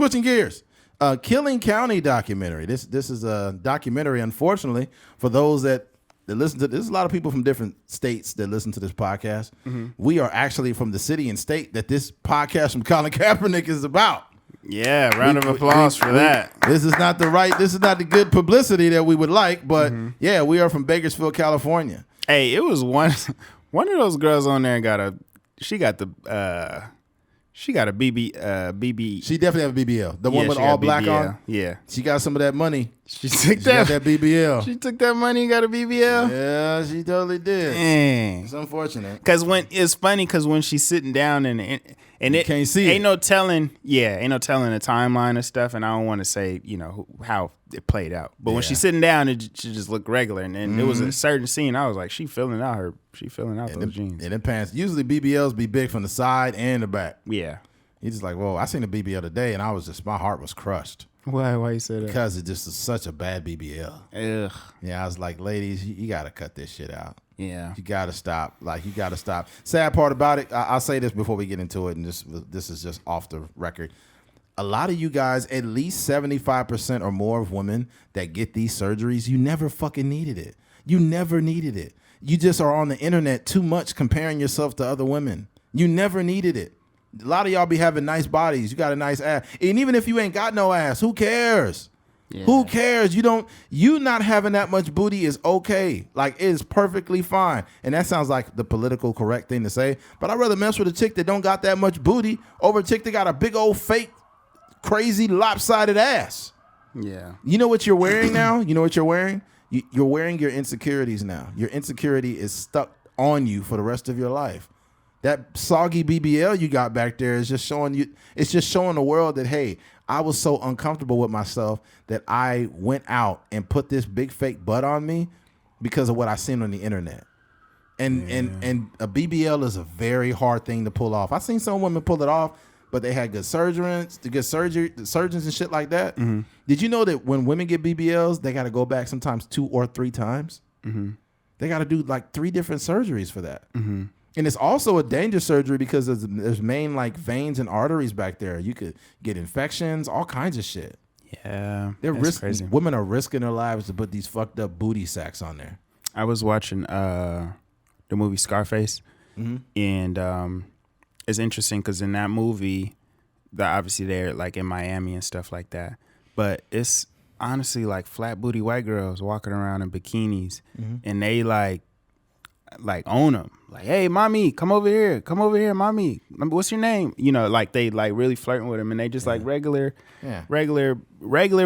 switching gears. Killing County documentary. This is a documentary, unfortunately, for those that listen to this. There's a lot of people from different states that listen to this podcast. Mm-hmm. We are actually from the city and state that this podcast from Colin Kaepernick is about. Yeah, round of applause for that. This is not the good publicity that we would like, but yeah, we are from Bakersfield, California. Hey, it was one of those girls on there she got a BB. She definitely have a BBL. The one with all black on. Yeah. She got some of that money. She got that BBL. She took that money and got a BBL. Yeah, she totally did. Dang. It's unfortunate. It's funny because when she's sitting down and it can't see ain't no telling the timeline of stuff, and I don't want to say how it played out, but when she's sitting down, she just looked regular, and then there was a certain scene I was like, she filling out those jeans. And the pants, usually BBLs be big from the side and the back. Yeah, he's just like, whoa, I seen a BBL today, and my heart was crushed. Why you say that? Because it just is such a bad BBL. Ugh. Yeah, I was like, ladies, you got to cut this shit out. Yeah. You got to stop. You got to stop. Sad part about it, I'll say this before we get into it, and this is just off the record. A lot of you guys, at least 75% or more of women that get these surgeries, you never fucking needed it. You never needed it. You just are on the internet too much comparing yourself to other women. You never needed it. A lot of y'all be having nice bodies. You got a nice ass. And even if you ain't got no ass, who cares? Yeah. Who cares? You not having that much booty is okay. It is perfectly fine. And that sounds like the political correct thing to say. But I'd rather mess with a chick that don't got that much booty over a chick that got a big old fake, crazy, lopsided ass. Yeah. You know what you're wearing now? You know what you're wearing? You're wearing your insecurities now. Your insecurity is stuck on you for the rest of your life. That soggy BBL you got back there is just showing you. It's just showing the world that, hey, I was so uncomfortable with myself that I went out and put this big fake butt on me because of what I seen on the internet. And a BBL is a very hard thing to pull off. I've seen some women pull it off, but they had good surgeons and shit like that. Mm-hmm. Did you know that when women get BBLs, they got to go back sometimes 2 or 3 times? Mm-hmm. They got to do 3 different surgeries for that. Mm-hmm. And it's also a dangerous surgery because there's main veins and arteries back there. You could get infections, all kinds of shit. Yeah, crazy. Women are risking their lives to put these fucked up booty sacks on there. I was watching the movie Scarface, and it's interesting because in that movie, obviously they're in Miami and stuff like that, but it's honestly flat booty white girls walking around in bikinis, and they own them. Hey, mommy, come over here, mommy. What's your name? They really flirting with them, and they just regular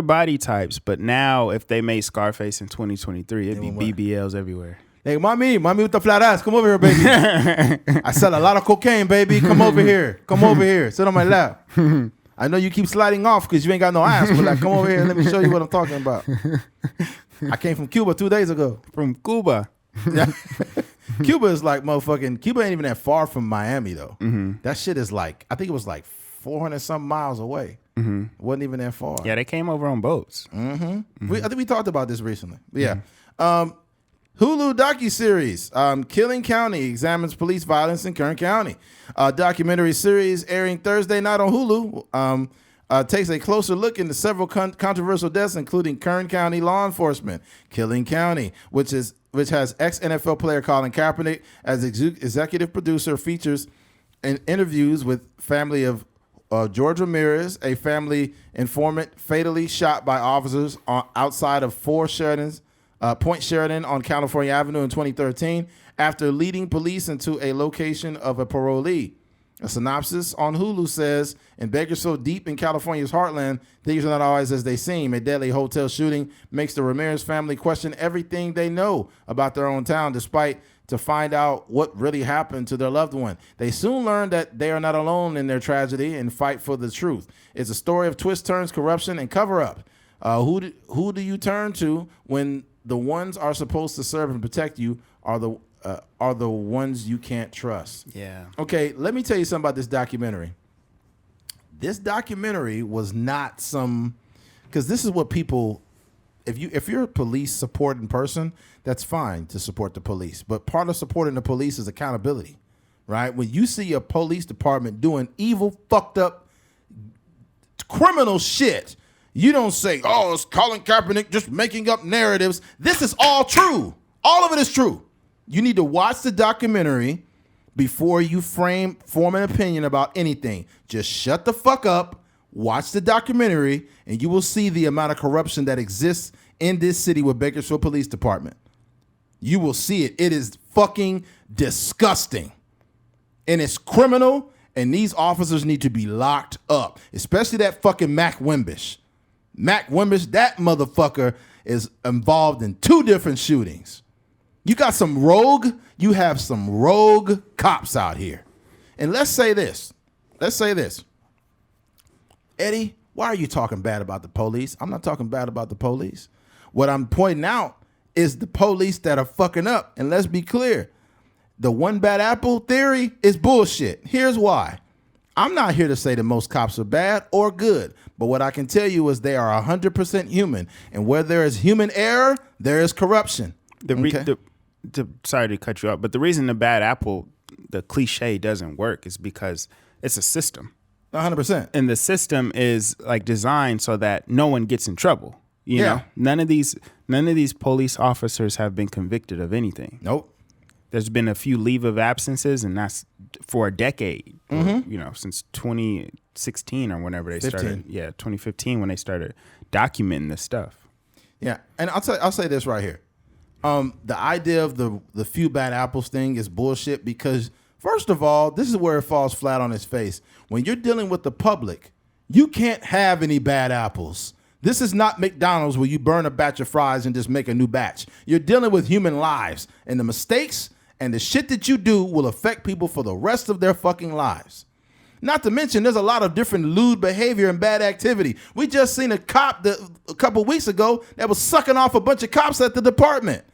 body types. But now, if they made Scarface in 2023, it'd be BBLs everywhere. Hey, mommy with the flat ass, come over here, baby. I sell a lot of cocaine, baby. Come over here, sit on my lap. I know you keep sliding off because you ain't got no ass, but come over here and let me show you what I'm talking about. I came from Cuba 2 days ago. From Cuba. Yeah. Cuba is motherfucking. Cuba ain't even that far from Miami though. Mm-hmm. That shit is I think it was 400 something miles away. Mm-hmm. It wasn't even that far. Yeah, they came over on boats. Mm-hmm. Mm-hmm. I think we talked about this recently. But yeah. Hulu docuseries, Killing County examines police violence in Kern County. Documentary series airing Thursday night on Hulu. Takes a closer look into several controversial deaths, including Kern County law enforcement. Killing County, which has ex-NFL player Colin Kaepernick as executive producer, features interviews with family of George Ramirez, a family informant fatally shot by officers outside of Point Sheridan on California Avenue in 2013 after leading police into a location of a parolee. A synopsis on Hulu says, in Bakersfield, deep in California's heartland, things are not always as they seem. A deadly hotel shooting makes the Ramirez family question everything they know about their own town, despite to find out what really happened to their loved one. They soon learn that they are not alone in their tragedy and fight for the truth. It's a story of twists, turns, corruption, and cover-up. Who do you turn to when the ones are supposed to serve and protect you are the ones you can't trust? Yeah. Okay, let me tell you something about this documentary. This documentary was not because this is what people, if you're a police supporting person, that's fine to support the police. But part of supporting the police is accountability, right? When you see a police department doing evil, fucked up, criminal shit. You don't say, oh, it's Colin Kaepernick just making up narratives. This is all true. All of it is true. You need to watch the documentary before you form an opinion about anything. Just shut the fuck up, watch the documentary, and you will see the amount of corruption that exists in this city with Bakersfield Police Department. You will see it. It is fucking disgusting. And it's criminal, and these officers need to be locked up, especially that fucking Mac Wimbish. Mac Wimbish, that motherfucker is involved in 2 different shootings. You have some rogue cops out here. And let's say this. Eddie, why are you talking bad about the police? I'm not talking bad about the police. What I'm pointing out is the police that are fucking up. And let's be clear. The one bad apple theory is bullshit. Here's why. I'm not here to say that most cops are bad or good, but what I can tell you is they are 100% human. And where there is human error, there is corruption. Sorry to cut you off, but the reason the bad apple, the cliche, doesn't work is because it's a system. 100%. And the system is like designed so that no one gets in trouble. You know, none of these police officers have been convicted of anything. Nope. There's been a few leave of absences, and that's for a decade. Mm-hmm. Or, you know, since 2016 or whenever they 15. started. Yeah, 2015 when they started documenting this stuff. Yeah, and I'll say this right here. The idea of the few bad apples thing is bullshit because, first of all, this is where it falls flat on its face. When you're dealing with the public, you can't have any bad apples. This is not McDonald's where you burn a batch of fries and just make a new batch. You're dealing with human lives, and the mistakes and the shit that you do will affect people for the rest of their fucking lives. Not to mention, there's a lot of different lewd behavior and bad activity. We just seen a cop a couple weeks ago that was sucking off a bunch of cops at the department.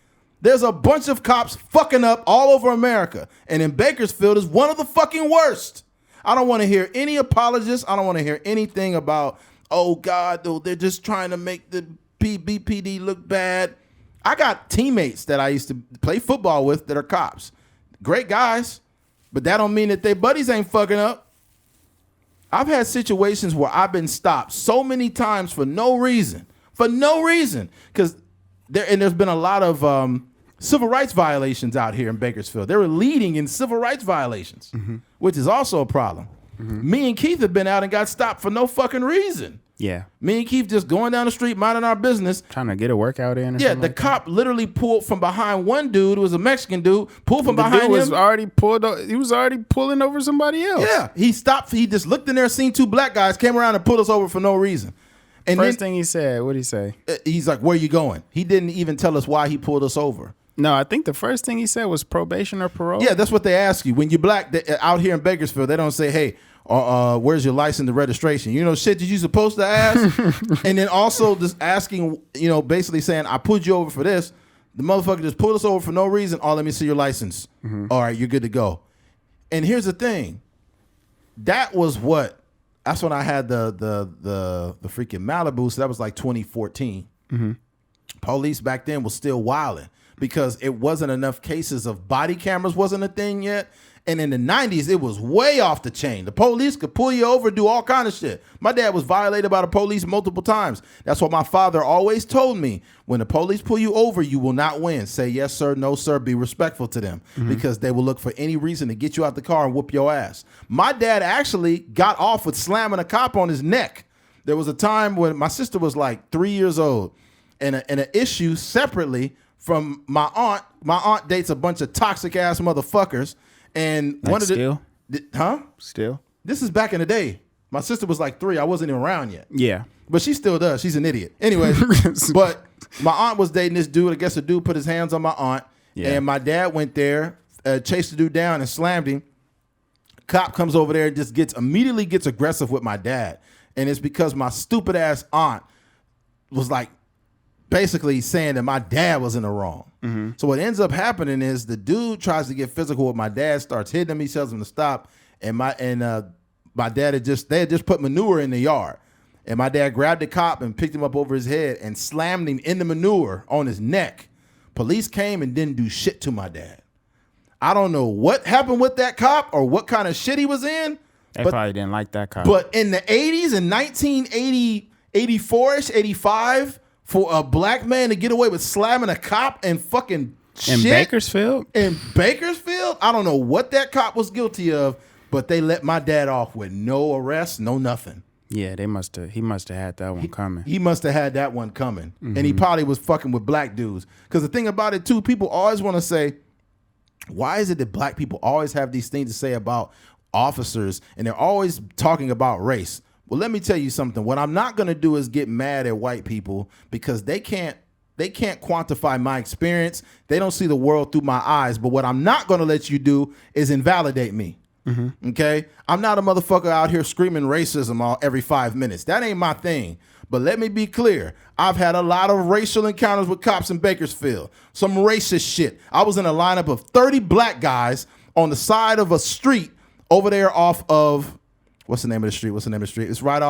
There's a bunch of cops fucking up all over America, and in Bakersfield is one of the fucking worst. I don't want to hear any apologists. I don't want to hear anything about, oh, God, they're just trying to make the BPD look bad. I got teammates that I used to play football with that are cops. Great guys, but that don't mean that their buddies ain't fucking up. I've had situations where I've been stopped so many times for no reason. Because there's been a lot of civil rights violations out here in Bakersfield. They were leading in civil rights violations, which is also a problem. Me and Keith have been out and got stopped for no fucking reason. Yeah. Me and Keith just going down the street, minding our business. Trying to get a workout in or Yeah, something the like cop literally pulled from behind one dude, who was a Mexican dude, pulled from behind him. He was already pulling over somebody else. Yeah, he stopped. He just looked in there, seen 2 black guys, came around and pulled us over for no reason. And First thing he said, what did he say? He's like, where you going? He didn't even tell us why he pulled us over. No, I think the first thing he said was probation or parole. Yeah, that's what they ask you. When you're black out here in Bakersfield, they don't say, hey, where's your license and registration? You know, shit that you supposed to ask. And then also just asking, you know, basically saying, I pulled you over for this. The motherfucker just pulled us over for no reason. Oh, let me see your license. All right, you're good to go. And here's the thing. That's when I had the freaking Malibu. So that was like 2014. Police back then was still wilding because it wasn't enough cases of body cameras wasn't a thing yet. And in the 90s, it was way off the chain. The police could pull you over, do all kind of shit. My dad was violated by the police multiple times. That's what my father always told me. When the police pull you over, you will not win. Say yes, sir, no, sir. Be respectful to them because they will look for any reason to get you out the car and whoop your ass. My dad actually got off with slamming a cop on his neck. There was a time when my sister was like 3 years old and an issue separately from my aunt. My aunt dates a bunch of toxic ass motherfuckers. And like one of the still? Still? This is back in the day. My sister was like 3. I wasn't even around yet. Yeah. But she still does. She's an idiot. Anyway, but my aunt was dating this dude. I guess the dude put his hands on my aunt. Yeah. And my dad went there, chased the dude down and slammed him. Cop comes over there and just immediately gets aggressive with my dad. And it's because my stupid ass aunt was like basically saying that my dad was in the wrong. So what ends up happening is the dude tries to get physical with my dad, starts hitting him. He tells him to stop. And my dad had just put manure in the yard. And my dad grabbed the cop and picked him up over his head and slammed him in the manure on his neck. Police came and didn't do shit to my dad. I don't know what happened with that cop or what kind of shit he was in, They probably didn't like that cop. But in the 80s, in 1980, 84-ish, 85, for a black man to get away with slamming a cop and fucking shit. In Bakersfield? In Bakersfield? I don't know what that cop was guilty of, but they let my dad off with no arrest, no nothing. Yeah, he must have had that one coming. He must have had that one coming. Mm-hmm. And he probably was fucking with black dudes. Because the thing about it, too, people always want to say, why is it that black people always have these things to say about officers, and they're always talking about race? Well, let me tell you something. What I'm not going to do is get mad at white people because they can't quantify my experience. They don't see the world through my eyes. But what I'm not going to let you do is invalidate me. Mm-hmm. Okay? I'm not a motherfucker out here screaming racism every 5 minutes. That ain't my thing. But let me be clear. I've had a lot of racial encounters with cops in Bakersfield. Some racist shit. I was in a lineup of 30 black guys on the side of a street over there off of, what's the name of the street? It's right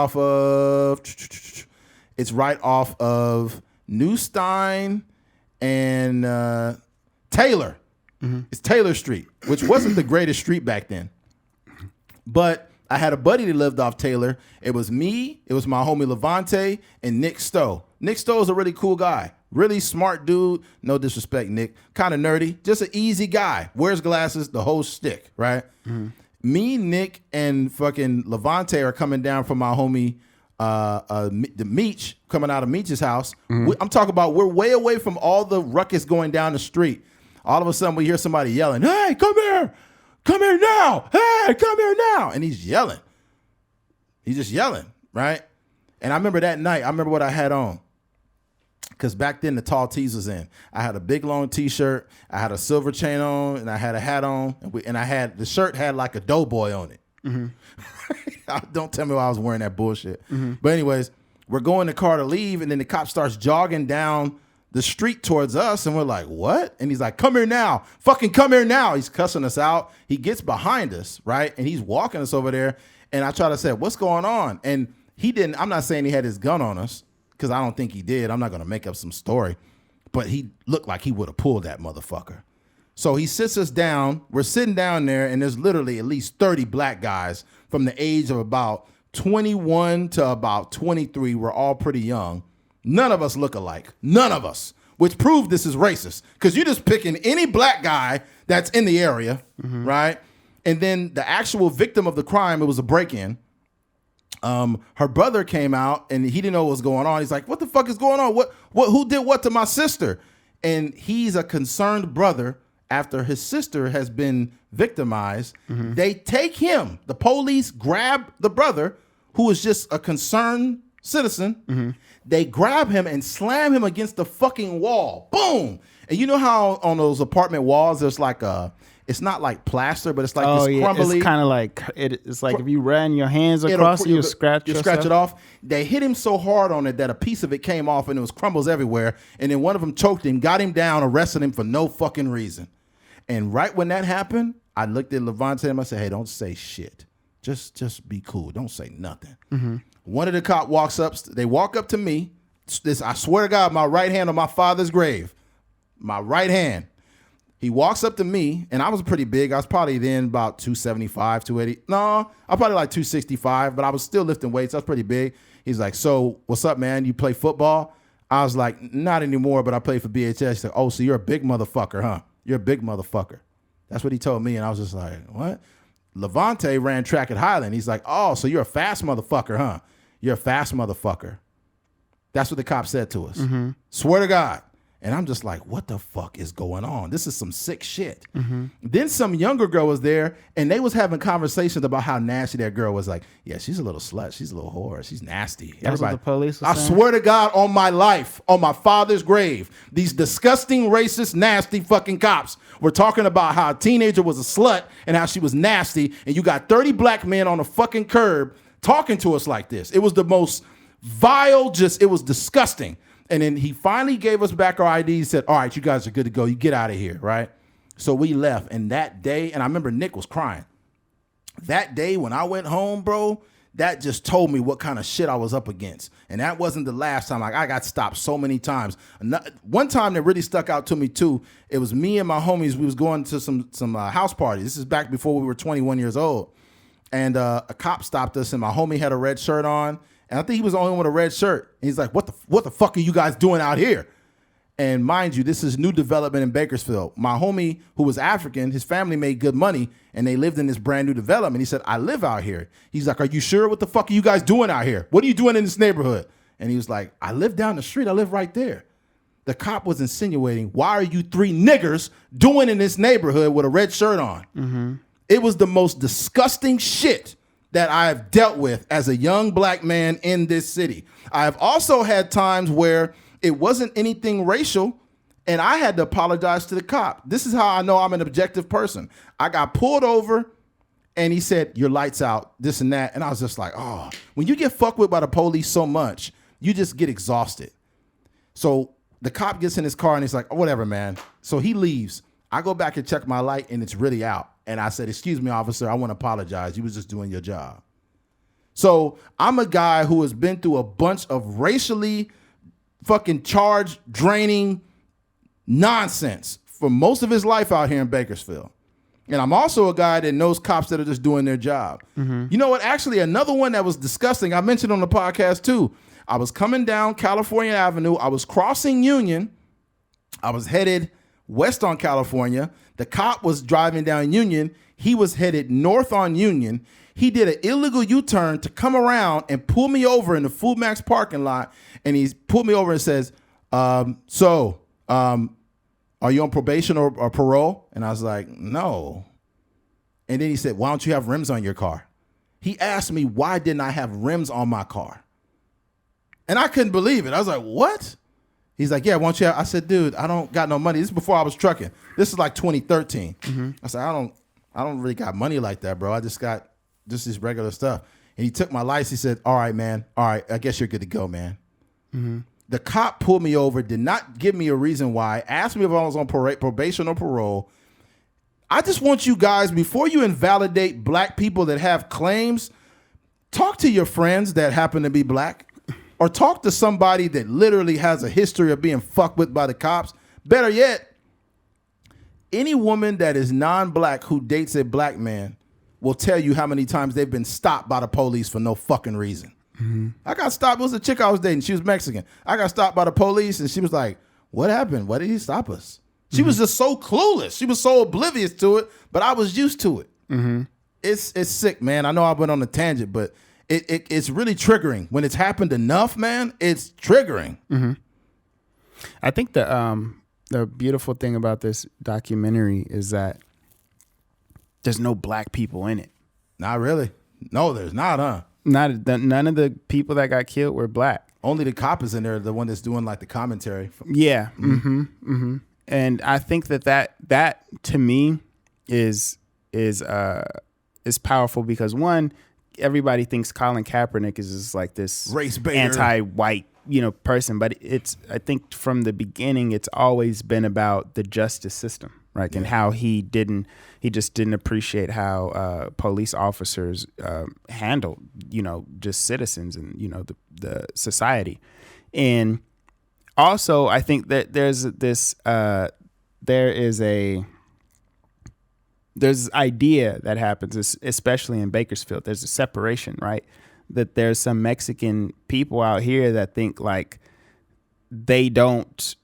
off of New Stein and Taylor. Mm-hmm. It's Taylor Street, which wasn't the greatest street back then. But I had a buddy that lived off Taylor. It was me, it was my homie Levante, and Nick Stowe. Nick Stowe is a really cool guy. Really smart dude. No disrespect, Nick. Kind of nerdy. Just an easy guy. Wears glasses, the whole stick, right? Mm-hmm. Me, Nick, and fucking Levante are coming down from my homie, the Meech, coming out of Meech's house. Mm-hmm. I'm talking about we're way away from all the ruckus going down the street. All of a sudden, we hear somebody yelling, "Hey, come here! Come here now! Hey, come here now!" And he's yelling. He's just yelling, right? And I remember that night, I remember what I had on. Because back then, the tall tees was in. I had a big, long T-shirt. I had a silver chain on, and I had a hat on. And I had, the shirt had like a doughboy on it. Mm-hmm. Don't tell me why I was wearing that bullshit. Mm-hmm. But anyways, we're going in the car to leave, and then the cop starts jogging down the street towards us, and we're like, what? And he's like, come here now. Fucking come here now. He's cussing us out. He gets behind us, right? And he's walking us over there, and I try to say, what's going on? And he didn't, I'm not saying he had his gun on us, because I don't think he did. I'm not going to make up some story. But he looked like he would have pulled that motherfucker. So he sits us down. We're sitting down there, and there's literally at least 30 black guys from the age of about 21 to about 23. We're all pretty young. None of us look alike. None of us. Which proved this is racist. Because you're just picking any black guy that's in the area, mm-hmm. right? And then the actual victim of the crime, it was a break-in. Her brother came out and he didn't know what was going on. He's like, what the fuck is going on? Who did what to my sister? And he's a concerned brother after his sister has been victimized. Mm-hmm. They take him. The police grab the brother, who is just a concerned citizen. Mm-hmm. They grab him and slam him against the fucking wall. Boom. And you know how on those apartment walls, there's like it's not like plaster, but it's like this crumbly. It's kind of like, it's like if you ran your hands across it, you scratch it off. They hit him so hard on it that a piece of it came off and it was crumbles everywhere. And then one of them choked him, got him down, arrested him for no fucking reason. And right when that happened, I looked at Levante and I said, hey, don't say shit. Just be cool. Don't say nothing. Mm-hmm. One of the cop walks up. They walk up to me. I swear to God, my right hand on my father's grave. My right hand. He walks up to me, and I was pretty big. I was probably then about 275, 280. No, I'm probably like 265, but I was still lifting weights. I was pretty big. He's like, so what's up, man? You play football? I was like, not anymore, but I play for BHS. He's like, oh, so you're a big motherfucker, huh? You're a big motherfucker. That's what he told me, and I was just like, what? Levante ran track at Highland. He's like, oh, so you're a fast motherfucker, huh? You're a fast motherfucker. That's what the cop said to us. Mm-hmm. Swear to God. And I'm just like, what the fuck is going on? This is some sick shit. Mm-hmm. Then some younger girl was there, and they was having conversations about how nasty that girl was. Like, yeah, she's a little slut. She's a little whore. She's nasty. That's what the police was saying? I swear to God, on my life, on my father's grave, these disgusting, racist, nasty fucking cops were talking about how a teenager was a slut and how she was nasty, and you got 30 black men on a fucking curb talking to us like this. It was the most vile, it was disgusting. And then he finally gave us back our ID. He said, all right, you guys are good to go. You get out of here, right? So we left. And that day, and I remember Nick was crying. That day when I went home, bro, that just told me what kind of shit I was up against. And that wasn't the last time. Like, I got stopped so many times. One time that really stuck out to me, too, it was me and my homies. We was going to some house parties. This is back before we were 21 years old. and a cop stopped us, and my homie had a red shirt on, and I think he was the only one with a red shirt. And he's like, "What the fuck are you guys doing out here?" And mind you, this is new development in Bakersfield. My homie, who was African, his family made good money, and they lived in this brand new development. He said, "I live out here." He's like, "Are you sure? What the fuck are you guys doing out here? What are you doing in this neighborhood?" And he was like, "I live down the street. I live right there." The cop was insinuating, "Why are you three niggers doing in this neighborhood with a red shirt on?" Mm-hmm. It was the most disgusting shit that I've dealt with as a young black man in this city. I've also had times where it wasn't anything racial, and I had to apologize to the cop. This is how I know I'm an objective person. I got pulled over, and he said, "Your light's out," this and that. And I was just like, oh, when you get fucked with by the police so much, you just get exhausted. So the cop gets in his car, and he's like, "Oh, whatever, man." So he leaves. I go back and check my light, and it's really out. And I said, "Excuse me, officer, I want to apologize. You was just doing your job." So I'm a guy who has been through a bunch of racially fucking charge draining nonsense for most of his life out here in Bakersfield. And I'm also a guy that knows cops that are just doing their job. Mm-hmm. You know what? Actually, another one that was disgusting, I mentioned on the podcast too. I was coming down California Avenue. I was crossing Union. I was headed west on California. The cop was driving down Union. He was headed north on Union. He did an illegal U-turn to come around and pull me over in the Food Max parking lot. And he pulled me over and says, are you on probation or parole? And I was like, "No." And then he said, "Why don't you have rims on your car?" He asked me, why didn't I have rims on my car? And I couldn't believe it. I was like, "What?" He's like, "Yeah, why don't you have?" I said, "Dude, I don't got no money." This is before I was trucking. This is like 2013. Mm-hmm. I said, I don't really got money like that, bro. I just got just this regular stuff." And he took my license. He said, "All right, man. All right, I guess you're good to go, man." Mm-hmm. The cop pulled me over, did not give me a reason why, asked me if I was on probation or parole. I just want you guys, before you invalidate black people that have claims, talk to your friends that happen to be black, or talk to somebody that literally has a history of being fucked with by the cops. Better yet, any woman that is non-black who dates a black man will tell you how many times they've been stopped by the police for no fucking reason. Mm-hmm. I got stopped. It was a chick I was dating. She was Mexican. I got stopped by the police, and she was like, "What happened? Why did he stop us?" She was just so clueless. She was so oblivious to it, but I was used to it. Mm-hmm. It's sick, man. I know I went on a tangent, but it's really triggering. When it's happened enough, man, it's triggering. Mm-hmm. I think the beautiful thing about this documentary is that there's no black people in it. Not really. No, there's not, huh? None of the people that got killed were black. Only the cop is in there, the one that's doing like the commentary. Yeah. Mm-hmm. Mm-hmm. And I think that to me is powerful because, one, everybody thinks Colin Kaepernick is just like this race baiter, anti-white, person, but I think from the beginning it's always been about the justice system, right? Yeah. And how he just didn't appreciate how police officers handled, just citizens and the society. And also, I think that there's this idea that happens, especially in Bakersfield. There's a separation, right? That there's some Mexican people out here that think like they don't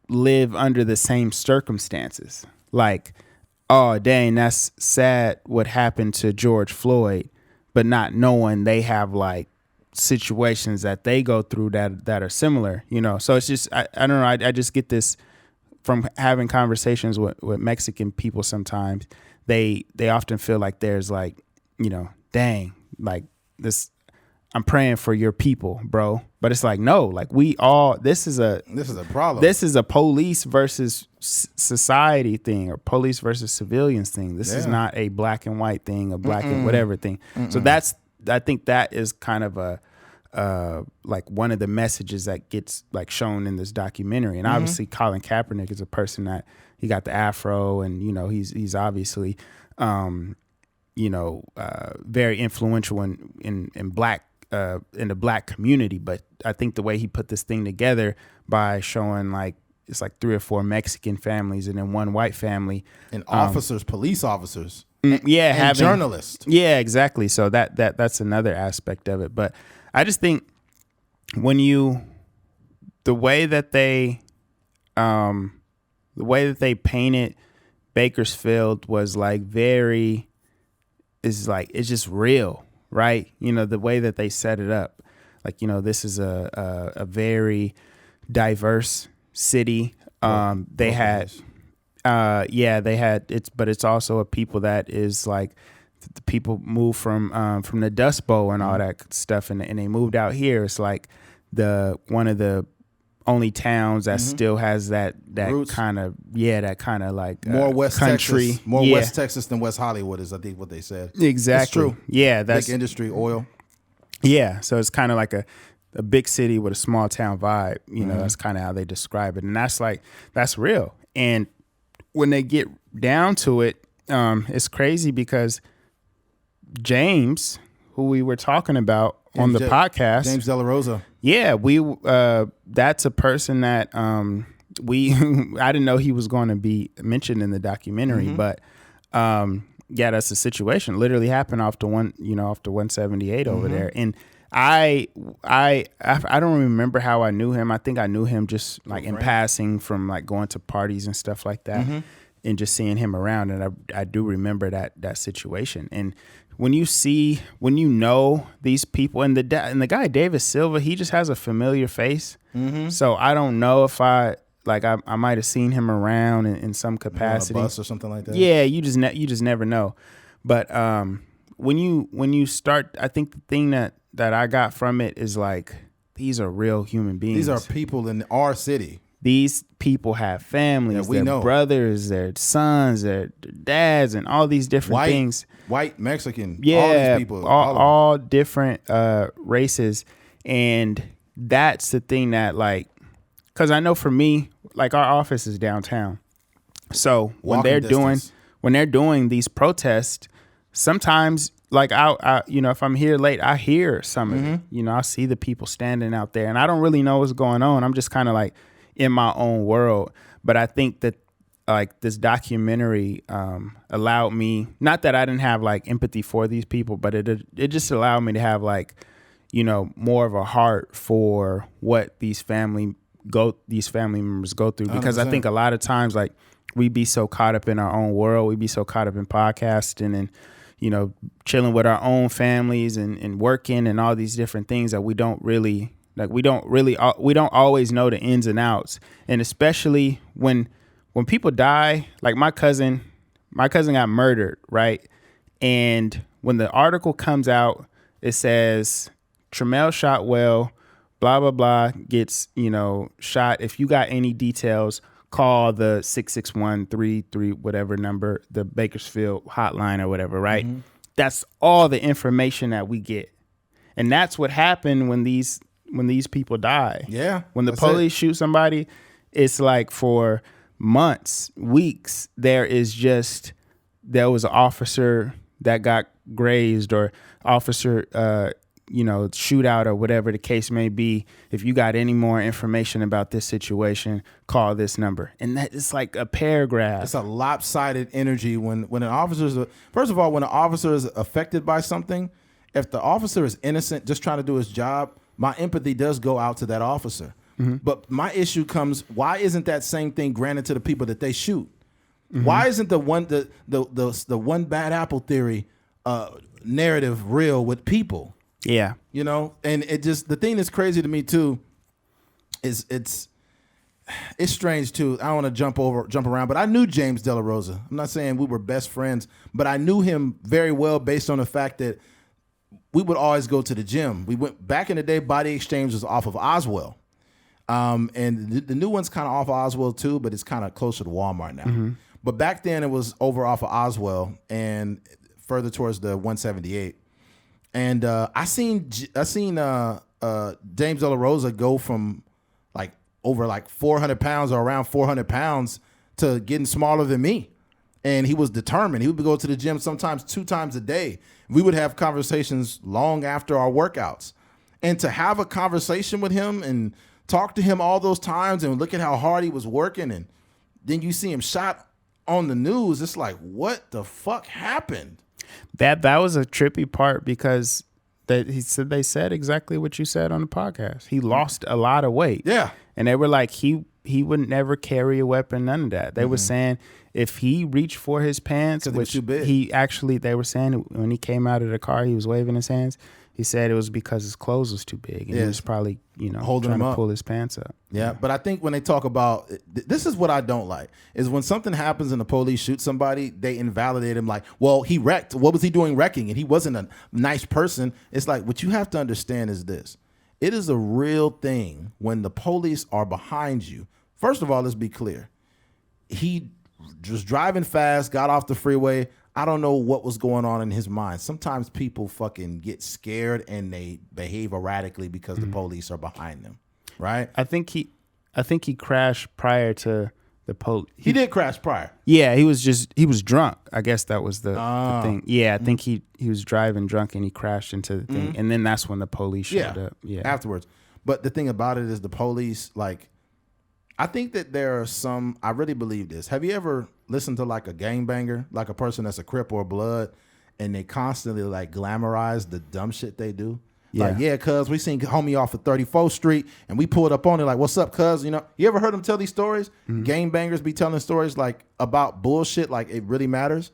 live under the same circumstances. Like, oh, dang, that's sad what happened to George Floyd, but not knowing they have like situations that they go through that are similar, So it's just, I don't know. I just get this from having conversations with Mexican people. Sometimes they often feel like there's like, dang, like this, I'm praying for your people, bro. But it's like, no, like this is a problem. This is a police versus society thing, or police versus civilians thing. This is not a black and white thing, a black and whatever thing. So I think that is kind of like one of the messages that gets like shown in this documentary. And obviously Colin Kaepernick is a person that he got the afro, and he's obviously very influential in black in the black community. But I think the way he put this thing together by showing like it's like 3 or 4 Mexican families and then one white family and officers, police officers. and journalist. Yeah, exactly. So that's another aspect of it. But I just think the way that they painted Bakersfield was like it's just real, right? The way that they set it up, like, this is a very diverse city. They had but it's also a people that is like, the people moved from the Dust Bowl and all that stuff, and they moved out here. It's like one of the only towns that still has that kind of like more West country, Texas, West Texas than West Hollywood is, I think, what they said. Exactly. That's true. Yeah, that's big industry, oil. Yeah, so it's kind of like a big city with a small town vibe. That's kind of how they describe it, and that's real. And when they get down to it, it's crazy because James, who we were talking about on the podcast, James De La Rosa. Yeah, that's a person that I didn't know he was going to be mentioned in the documentary, but that's the situation. Literally happened off the 178 over there, and I don't remember how I knew him. I think I knew him just like in passing from like going to parties and stuff like that, and just seeing him around. And I do remember that situation. And when you know these people, and the guy David Silva, he just has a familiar face. So I don't know if I might have seen him around in some capacity, on a bus or something like that. Yeah, you just never know. But when you start, I think the thing that I got from it is like, these are real human beings. These are people in our city. These people have families, their brothers, their sons, their dads, and all these different things. White, Mexican, all these people. All different races. And that's the thing that, like, because I know for me, like, our office is downtown. So when they're doing these protests, sometimes, like, I if I'm here late, I hear some of it. I see the people standing out there, and I don't really know what's going on. I'm just kind of like in my own world. But I think that, like, this documentary allowed me, not that I didn't have like empathy for these people, but it just allowed me to have, like, more of a heart for what these family members go through. Because 100%. I think a lot of times, like, we be so caught up in our own world, we be so caught up in podcasting and chilling with our own families and working and all these different things that we don't always know the ins and outs. And especially when people die, like my cousin got murdered, right? And when the article comes out, it says Tremel Shotwell, blah, blah, blah, gets, shot. If you got any details, call the 66133 whatever number, the Bakersfield hotline or whatever, right? That's all the information that we get. And that's what happened when these people die. Yeah. When the police shoot somebody, it's like for months, weeks, there was an officer that got grazed, or officer shootout, or whatever the case may be. If you got any more information about this situation, call this number. And that is like a paragraph. It's a lopsided energy when an officer first of all, when an officer is affected by something, if the officer is innocent, just trying to do his job, my empathy does go out to that officer. But my issue comes, why isn't that same thing granted to the people that they shoot? Why isn't the one bad apple theory narrative real with people? Yeah. And it just, the thing that's crazy to me too is it's strange too. I don't want to jump around, but I knew James De La Rosa. I'm not saying we were best friends, but I knew him very well based on the fact that we would always go to the gym. We went back in the day. Body Exchange was off of Oswell, and the new one's kind of off of Oswell too, but it's kind of closer to Walmart now. But back then it was over off of Oswell and further towards the 178. And I seen James De La Rosa go from like over like 400 pounds or around 400 pounds to getting smaller than me. And he was determined. He would go to the gym sometimes 2 times a day. We would have conversations long after our workouts. And to have a conversation with him and talk to him all those times and look at how hard he was working, and then you see him shot on the news, it's like, what the fuck happened? That was a trippy part because they said exactly what you said on the podcast. He lost a lot of weight. Yeah. And they were like, he would never carry a weapon, none of that. They were saying if he reached for his pants, which too big. they were saying when he came out of the car, he was waving his hands. He said it was because his clothes was too big, and he was probably, holding trying him to up. pull his pants up. Yeah, but I think when they talk about this is what I don't like is when something happens and the police shoot somebody, they invalidate him like, well, he wrecked. What was he doing wrecking? And he wasn't a nice person. It's like what you have to understand is this. It is a real thing when the police are behind you. First of all, let's be clear. He was driving fast, got off the freeway. I don't know what was going on in his mind. Sometimes people fucking get scared and they behave erratically because the police are behind them, right? I think he crashed prior to the police. He did crash prior. Yeah, he was drunk. I guess that was the thing. Yeah, I think he was driving drunk and he crashed into the thing, and then that's when the police showed up. Yeah, afterwards. But the thing about it is the police, like, I think that there are some, I really believe this. Have you ever listened to like a gangbanger, like a person that's a Crip or Blood, and they constantly like glamorize the dumb shit they do? Yeah. Like, yeah, cuz we seen homie off of 34th Street and we pulled up on it like, what's up, cuz? You ever heard them tell these stories? Gangbangers be telling stories like about bullshit, like it really matters.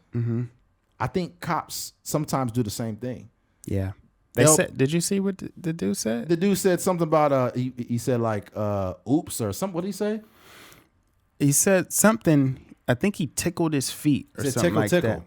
I think cops sometimes do the same thing. Yeah. They said, did you see what the dude said? The dude said something about he said like oops or something. What did he say? He said something. I think he tickled his feet or something like that.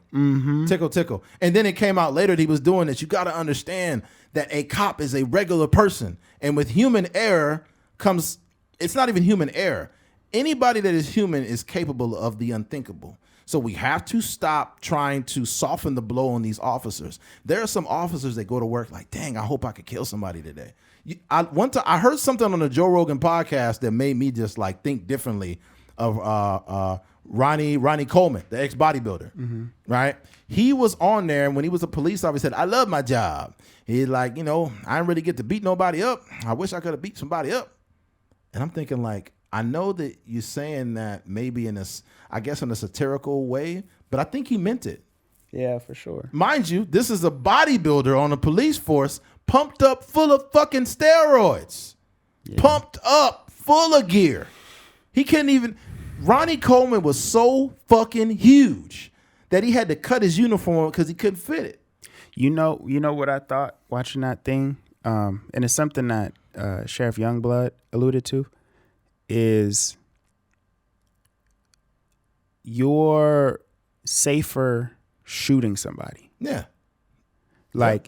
Tickle. And then it came out later that he was doing this. You got to understand that a cop is a regular person, and with human error comes. It's not even human error. Anybody that is human is capable of the unthinkable. So we have to stop trying to soften the blow on these officers. There are some officers that go to work like, dang, I hope I could kill somebody today. I heard something on the Joe Rogan podcast that made me just like think differently of Ronnie Coleman, the ex-bodybuilder, right? He was on there, and when he was a police officer, he said, I love my job. He's like, I didn't really get to beat nobody up. I wish I could have beat somebody up. And I'm thinking like, I know that you're saying that maybe in a satirical way, but I think he meant it. Yeah, for sure. Mind you, this is a bodybuilder on a police force pumped up full of fucking steroids. Yeah. Pumped up full of gear. He couldn't even... Ronnie Coleman was so fucking huge that he had to cut his uniform because he couldn't fit it. You know what I thought watching that thing? And it's something that Sheriff Youngblood alluded to, is you're safer shooting somebody. Yeah. Like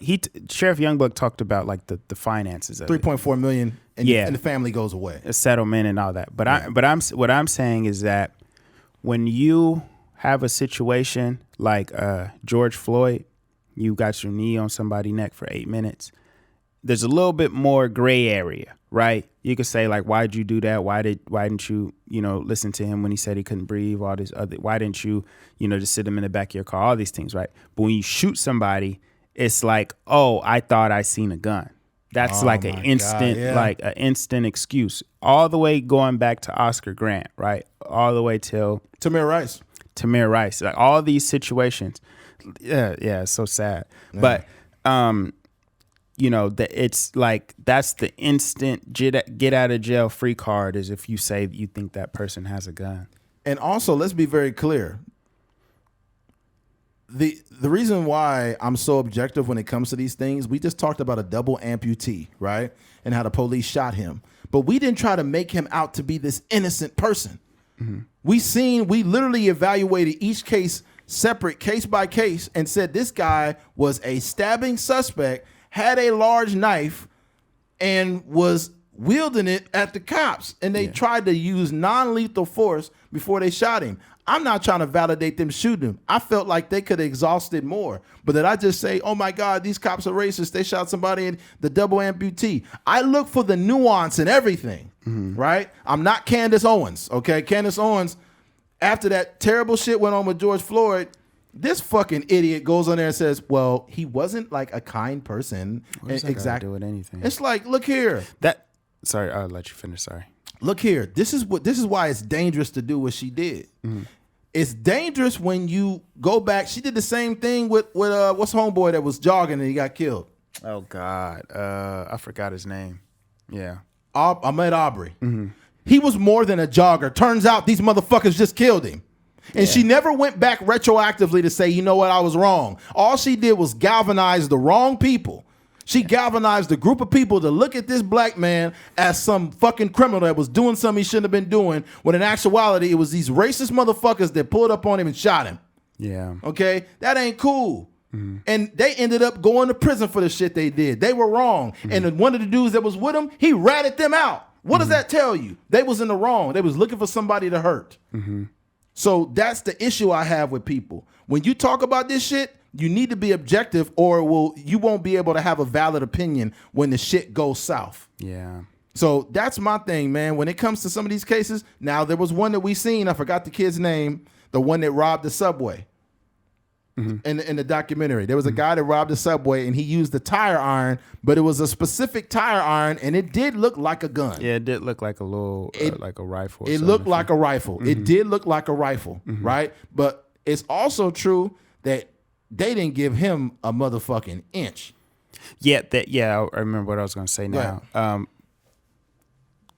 Sheriff Youngblood talked about like the finances of 3.4 million and the family goes away. A settlement and all that. But what I'm saying is that when you have a situation like George Floyd, you got your knee on somebody's neck for 8 minutes. There's a little bit more gray area, right? You could say like, why'd you do that? Why didn't you, listen to him when he said he couldn't breathe? All this other. Why didn't you, just sit him in the back of your car? All these things, right? But when you shoot somebody, it's like, oh, I thought I seen a gun. That's like an instant excuse. All the way going back to Oscar Grant, right? All the way till Tamir Rice. Like all these situations. Yeah, it's so sad. Yeah. But it's like that's the instant get out of jail free card is if you say you think that person has a gun. And also, let's be very clear. The reason why I'm so objective when it comes to these things, we just talked about a double amputee, right? And how the police shot him. But we didn't try to make him out to be this innocent person. Mm-hmm. We literally evaluated each case separate, case by case, and said this guy was a stabbing suspect, had a large knife, and was wielding it at the cops. And they tried to use non-lethal force before they shot him. I'm not trying to validate them shooting him. I felt like they could have exhausted more. But did I just say, oh my God, these cops are racist. They shot somebody in the double amputee. I look for the nuance in everything, right? I'm not Candace Owens, okay? Candace Owens, after that terrible shit went on with George Floyd, this fucking idiot goes on there and says, well, he wasn't like a kind person. Exactly. Do with anything. It's like, look here. Sorry, I'll let you finish. Sorry. Look here. This is why it's dangerous to do what she did. Mm-hmm. it's dangerous when you go back. She did the same thing with what's homeboy that was jogging and he got killed. Oh God, I forgot his name. Yeah, Ahmed Aubrey. He was more than a jogger. Turns out these motherfuckers just killed him. And she never went back retroactively to say, you know what, I was wrong. All she did was galvanize the wrong people. She galvanized a group of people to look at this black man as some fucking criminal that was doing something he shouldn't have been doing, when in actuality, it was these racist motherfuckers that pulled up on him and shot him. Yeah. Okay? That ain't cool. And they ended up going to prison for the shit they did. They were wrong. And one of the dudes that was with him, he ratted them out. What does that tell you? They was in the wrong. They was looking for somebody to hurt. So that's the issue I have with people. When you talk about this shit, you need to be objective, or you won't be able to have a valid opinion when the shit goes south. Yeah. So that's my thing, man. When it comes to some of these cases, now there was one that we seen, I forgot the kid's name, the one that robbed the subway. In the documentary, there was a guy that robbed the subway and he used the tire iron, but it was a specific tire iron and it did look like a gun. Yeah, it did look like a little, like a rifle. It looked like a rifle. It did look like a rifle, right? But it's also true that they didn't give him a motherfucking inch. Yeah, I remember what I was going to say now.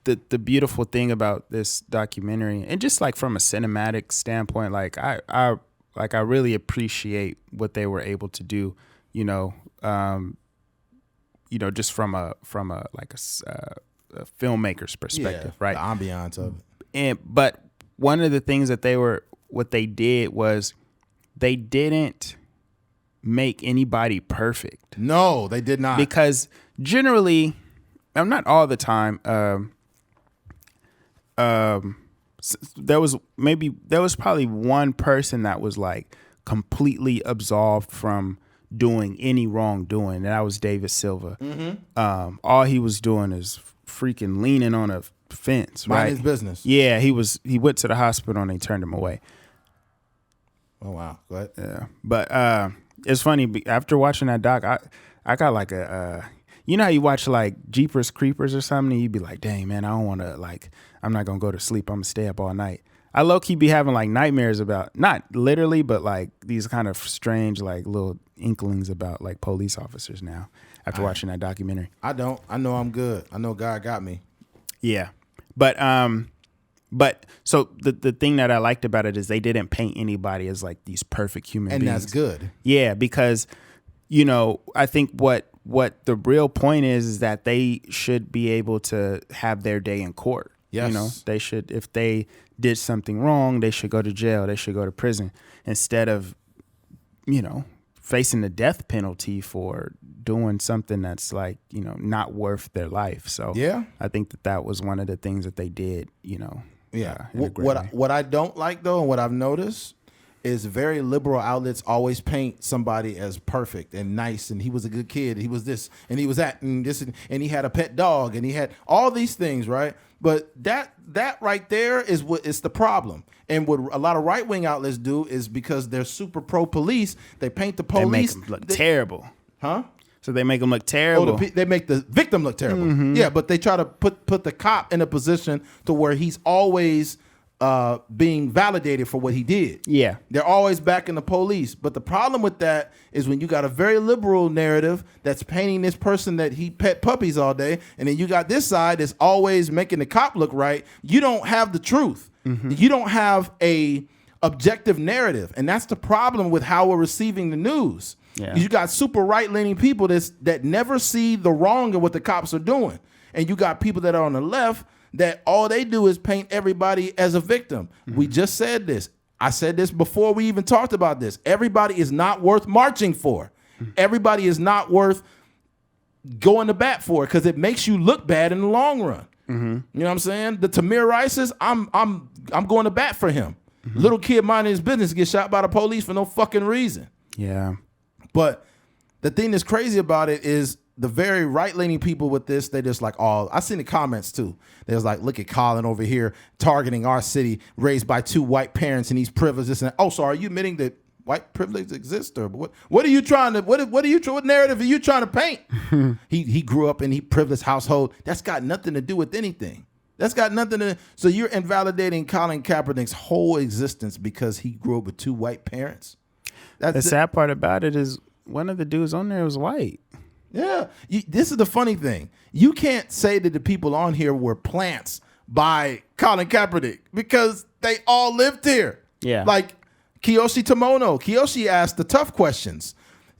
The beautiful thing about this documentary, and just like from a cinematic standpoint, like I really appreciate what they were able to do, just from a filmmaker's perspective, right? The ambiance of it. But one of the things that what they did was they didn't make anybody perfect. No, they did not. Because generally, not all the time, there was probably one person that was like completely absolved from doing any wrongdoing, and that was David Silva. All he was doing is freaking leaning on a fence, right? Mind his business. Yeah, he went to the hospital and they turned him away. Oh wow, go ahead. Yeah, but it's funny, after watching that doc, I got like you know how you watch like Jeepers Creepers or something, and you'd be like, dang man, I don't want to, like, I'm not gonna go to sleep, I'm gonna stay up all night. I low-key be having like nightmares about, not literally, but like these kind of strange like little inklings about like police officers now after watching that documentary. I don't. I know I'm good. I know God got me. Yeah. But so the thing that I liked about it is they didn't paint anybody as like these perfect human beings. And that's good. Yeah, because I think what the real point is that they should be able to have their day in court. Yes. They should, if they did something wrong, they should go to jail, they should go to prison, instead of, facing the death penalty for doing something that's like, not worth their life. So yeah, I think that was one of the things that they did, Yeah. What I don't like though, and what I've noticed, is very liberal outlets always paint somebody as perfect and nice, and he was a good kid, he was this, and he was that, and this, and he had a pet dog, and he had all these things, right? But that right there is what is the problem. And what a lot of right-wing outlets do is, because they're super pro-police, they paint the police. They make them look terrible. Huh? So they make them look terrible. They make the victim look terrible. Yeah, but they try to put the cop in a position to where he's always being validated for what he did. Yeah. They're always backing the police. But the problem with that is when you got a very liberal narrative that's painting this person that he pet puppies all day, and then you got this side that's always making the cop look right, you don't have the truth. You don't have a objective narrative. And that's the problem with how we're receiving the news. Yeah. You got super right-leaning people that never see the wrong in what the cops are doing. And you got people that are on the left that all they do is paint everybody as a victim. We just said this. I said this before we even talked about this. Everybody is not worth marching for. Everybody is not worth going to bat for, because it makes you look bad in the long run. You know what I'm saying? The Tamir Rices, I'm going to bat for him. Little kid minding his business gets shot by the police for no fucking reason. Yeah. But the thing that's crazy about it is the very right-leaning people with this, they just like, I seen the comments too. There's like, look at Colin over here targeting our city, raised by 2 white parents, and he's privileged. This and that. Oh, so are you admitting that white privilege exists, or what are you trying to what narrative are you trying to paint? He grew up in a privileged household. That's got nothing to do with anything. That's got nothing to. So you're invalidating Colin Kaepernick's whole existence because he grew up with 2 white parents. The sad part about it is one of the dudes on there was white. Yeah. This is the funny thing. You can't say that the people on here were plants by Colin Kaepernick because they all lived here. Yeah. Like Kiyoshi Tomono. Kiyoshi asked the tough questions.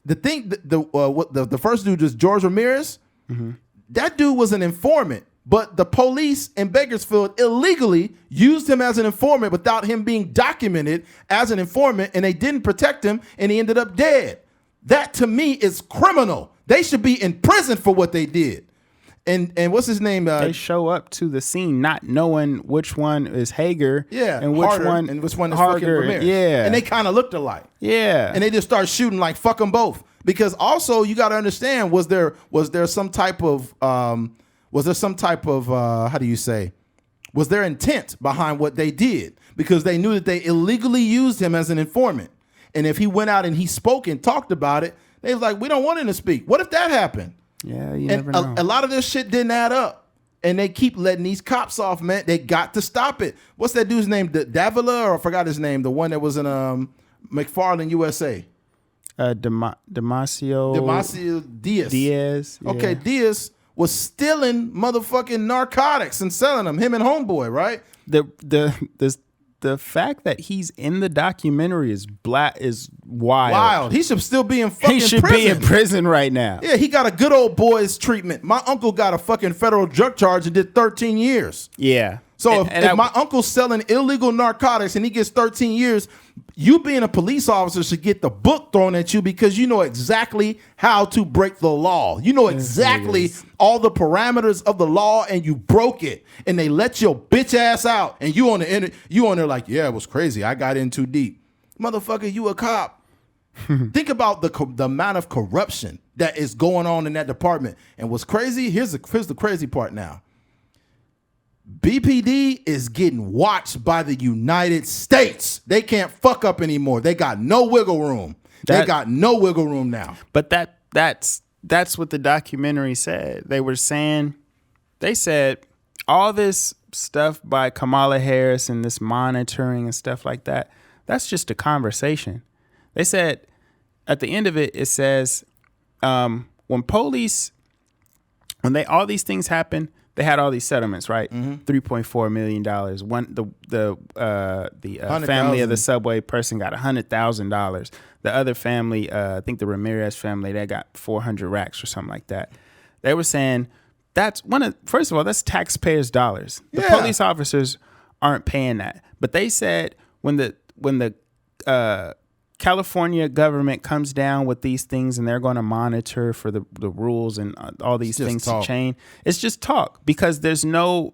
The thing, the first dude was George Ramirez. Mm-hmm. That dude was an informant, but the police in Bakersfield illegally used him as an informant without him being documented as an informant, and they didn't protect him, and he ended up dead. That to me is criminal. They should be in prison for what they did. And what's his name? They show up to the scene not knowing which one is Hager, and which Harder, one and which one is Harder, fucking Ramirez. yeah, and they kind of looked alike. Yeah, and they just start shooting like fuck them both. Because also you got to understand, was there some type of how do you say? Was there intent behind what they did? Because they knew that they illegally used him as an informant, and if he went out and he spoke and talked about it, they was like, we don't want him to speak. What if that happened? Yeah, you never know. A lot of this shit didn't add up. And they keep letting these cops off, man. They got to stop it. What's that dude's name? Davila, or I forgot his name. The one that was in McFarland, USA. Damasio Diaz. Diaz. Yeah. Okay, Diaz was stealing motherfucking narcotics and selling them. Him and homeboy, right? The fact that he's in the documentary is wild. He should still be in fucking prison. He should be in prison right now. Yeah, he got a good old boy's treatment. My uncle got a fucking federal drug charge and did 13 years. Yeah. So if my uncle's selling illegal narcotics and he gets 13 years, you being a police officer should get the book thrown at you because you know exactly how to break the law. You know exactly all the parameters of the law, and you broke it. And they let your bitch ass out, and you on there like, yeah, it was crazy. I got in too deep. Motherfucker, you a cop. Think about the amount of corruption that is going on in that department. And what's crazy, here's the crazy part now. BPD is getting watched by the United States. They can't fuck up anymore. They got no wiggle room. They got no wiggle room now. But that's what the documentary said. They said all this stuff by Kamala Harris and this monitoring and stuff like that, that's just a conversation. They said at the end of it, it says when all these things happen, they had all these settlements, right? Mm-hmm. $3.4 million. The family of the subway person got $100,000. The other family, I think the Ramirez family, they got 400 racks or something like that. They were saying first of all, that's taxpayers' dollars. The police officers aren't paying that. But they said when the California government comes down with these things and they're going to monitor for the rules and all these things to change. It's just talk because there's no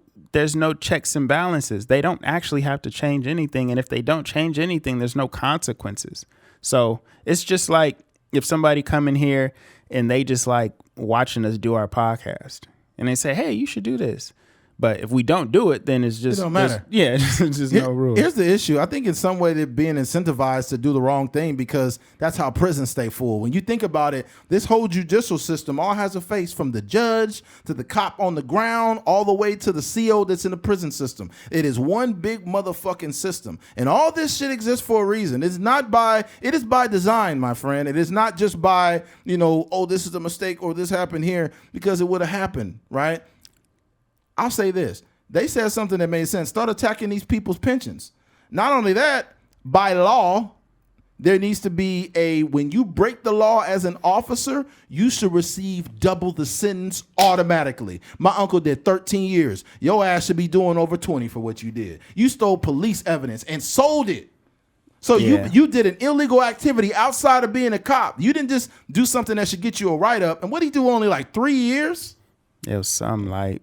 checks and balances. They don't actually have to change anything. And if they don't change anything, there's no consequences. So it's just like if somebody come in here and they just like watching us do our podcast and they say, hey, you should do this. But if we don't do it, then it's just... It don't matter. It's just no rule. Here's the issue. I think in some way they're being incentivized to do the wrong thing because that's how prisons stay full. When you think about it, this whole judicial system all has a face from the judge to the cop on the ground all the way to the CO that's in the prison system. It is one big motherfucking system. And all this shit exists for a reason. It is by design, my friend. It is not just by, this is a mistake or this happened here because it would have happened, right? I'll say this. They said something that made sense. Start attacking these people's pensions. Not only that, by law, there needs to be when you break the law as an officer, you should receive double the sentence automatically. My uncle did 13 years. Your ass should be doing over 20 for what you did. You stole police evidence and sold it. So you did an illegal activity outside of being a cop. You didn't just do something that should get you a write-up. And what did he do, only like 3 years? It was something like...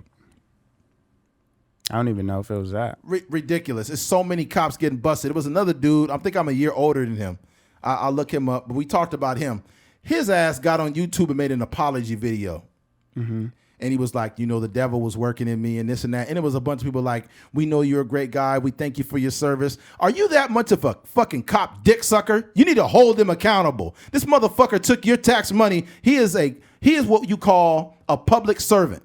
I don't even know if it was that. Ridiculous. It's so many cops getting busted. It was another dude. I think I'm a year older than him. I'll look him up. But we talked about him. His ass got on YouTube and made an apology video. Mm-hmm. And he was like, the devil was working in me and this and that. And it was a bunch of people like, we know you're a great guy. We thank you for your service. Are you that much of a fucking cop dick sucker? You need to hold him accountable. This motherfucker took your tax money. He is what you call a public servant.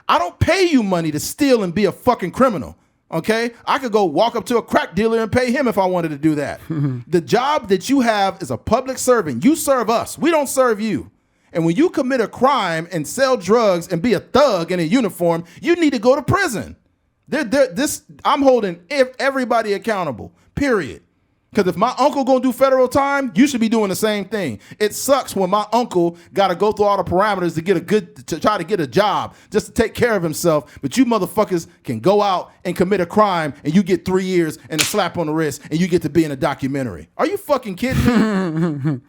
I don't pay you money to steal and be a fucking criminal. Okay? I could go walk up to a crack dealer and pay him if I wanted to do that. The job that you have is a public servant. You serve us. We don't serve you. And when you commit a crime and sell drugs and be a thug in a uniform, you need to go to prison. I'm holding everybody accountable, period. Because if my uncle gonna do federal time, you should be doing the same thing. It sucks when my uncle got to go through all the parameters to try to get a job just to take care of himself. But you motherfuckers can go out and commit a crime and you get 3 years and a slap on the wrist and you get to be in a documentary. Are you fucking kidding me?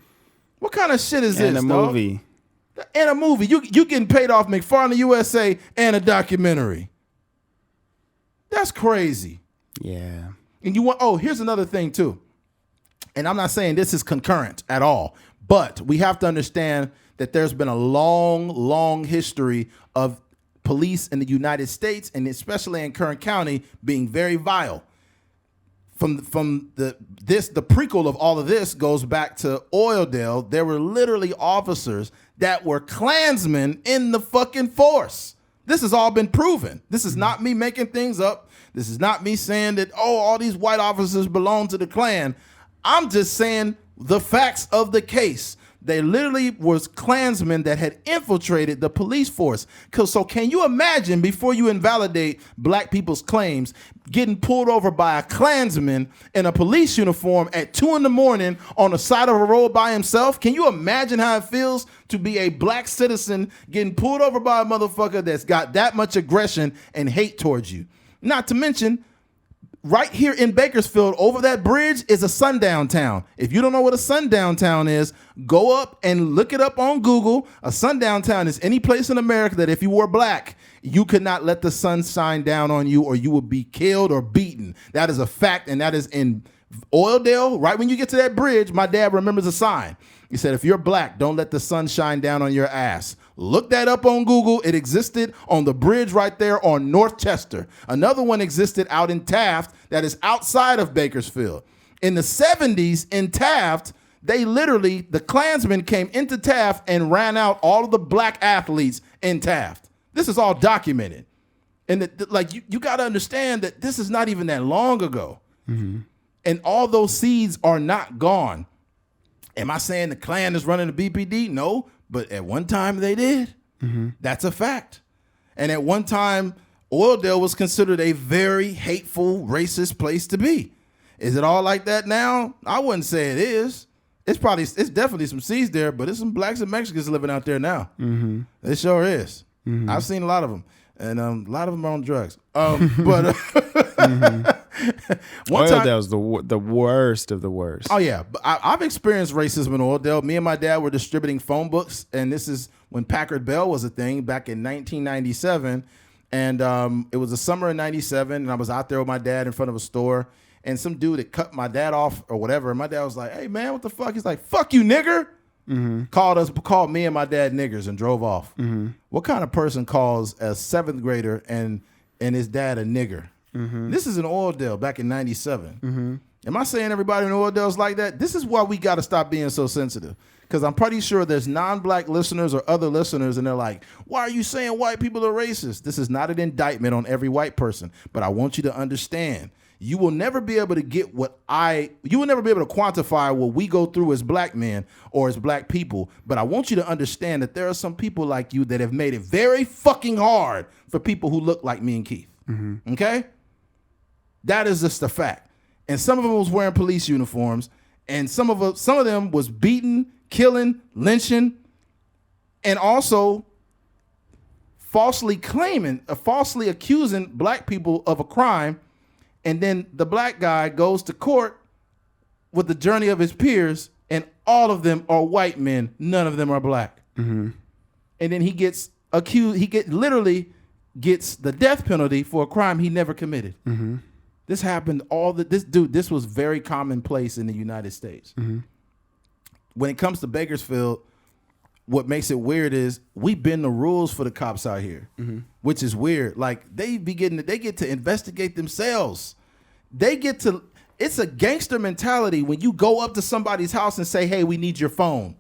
What kind of shit is this? In a movie. In a movie, you getting paid off McFarland USA and a documentary. That's crazy. Yeah. And here's another thing too. And I'm not saying this is concurrent at all, but we have to understand that there's been a long, long history of police in the United States, and especially in Kern County, being very vile. From the prequel of all of this goes back to Oildale. There were literally officers that were Klansmen in the fucking force. This has all been proven. This is not me making things up. This is not me saying that, all these white officers belong to the Klan. I'm just saying the facts of the case. They literally was Klansmen that had infiltrated the police force. So can you imagine, before you invalidate black people's claims, getting pulled over by a Klansman in a police uniform at 2 a.m. on the side of a road by himself? Can you imagine how it feels to be a black citizen getting pulled over by a motherfucker that's got that much aggression and hate towards you? Not to mention, right here in Bakersfield, over that bridge is a sundown town. If you don't know what a sundown town is, go up and look it up on Google. A sundown town is any place in America that if you were black, you could not let the sun shine down on you or you would be killed or beaten. That is a fact, and that is in Oildale. Right when you get to that bridge, my dad remembers a sign. He said, if you're black, don't let the sun shine down on your ass. Look that up on Google. It existed on the bridge right there on North Chester. Another one existed out in Taft that is outside of Bakersfield. In the 70s in Taft, the Klansmen came into Taft and ran out all of the black athletes in Taft. This is all documented. And you got to understand that this is not even that long ago. Mm-hmm. And all those seeds are not gone. Am I saying the Klan is running the BPD? No, but at one time they did. Mm-hmm. That's a fact. And at one time, Oildale was considered a very hateful, racist place to be. Is it all like that now? I wouldn't say it is. It's definitely some seeds there, but there's some blacks and Mexicans living out there now. Mm-hmm. It sure is. Mm-hmm. I've seen a lot of them, and a lot of them are on drugs. But mm-hmm. Oildale was the worst of the worst. Oh yeah, I've experienced racism in Oildale. Me and my dad were distributing phone books, and this is when Packard Bell was a thing back in 1997. And it was the summer of '97, and I was out there with my dad in front of a store, and some dude had cut my dad off or whatever. And my dad was like, "Hey man, what the fuck?" He's like, "Fuck you, nigger." Mm-hmm. Called me and my dad niggers and drove off. Mm-hmm. What kind of person calls a 7th grader and his dad a nigger? Mm-hmm. This is in Oildale back in '97. Mm-hmm. Am I saying everybody in Oildale is like that? This is why we got to stop being so sensitive. Because I'm pretty sure there's non-black listeners or other listeners, and they're like, why are you saying white people are racist? This is not an indictment on every white person. But I want you to understand, you will never be able to you will never be able to quantify what we go through as black men or as black people. But I want you to understand that there are some people like you that have made it very fucking hard for people who look like me and Keith. Mm-hmm. Okay? That is just a fact. And some of them was wearing police uniforms, and some of them was beating, killing, lynching, and also falsely accusing black people of a crime. And then the black guy goes to court with the journey of his peers, and all of them are white men. None of them are black. Mm-hmm. And then he gets accused. Literally gets the death penalty for a crime he never committed. Mm-hmm. This happened this was very commonplace in the United States. Mm-hmm. When it comes to Bakersfield, what makes it weird is we bend the rules for the cops out here, mm-hmm. which is weird. Like they get to investigate themselves. It's a gangster mentality when you go up to somebody's house and say, hey, we need your phone.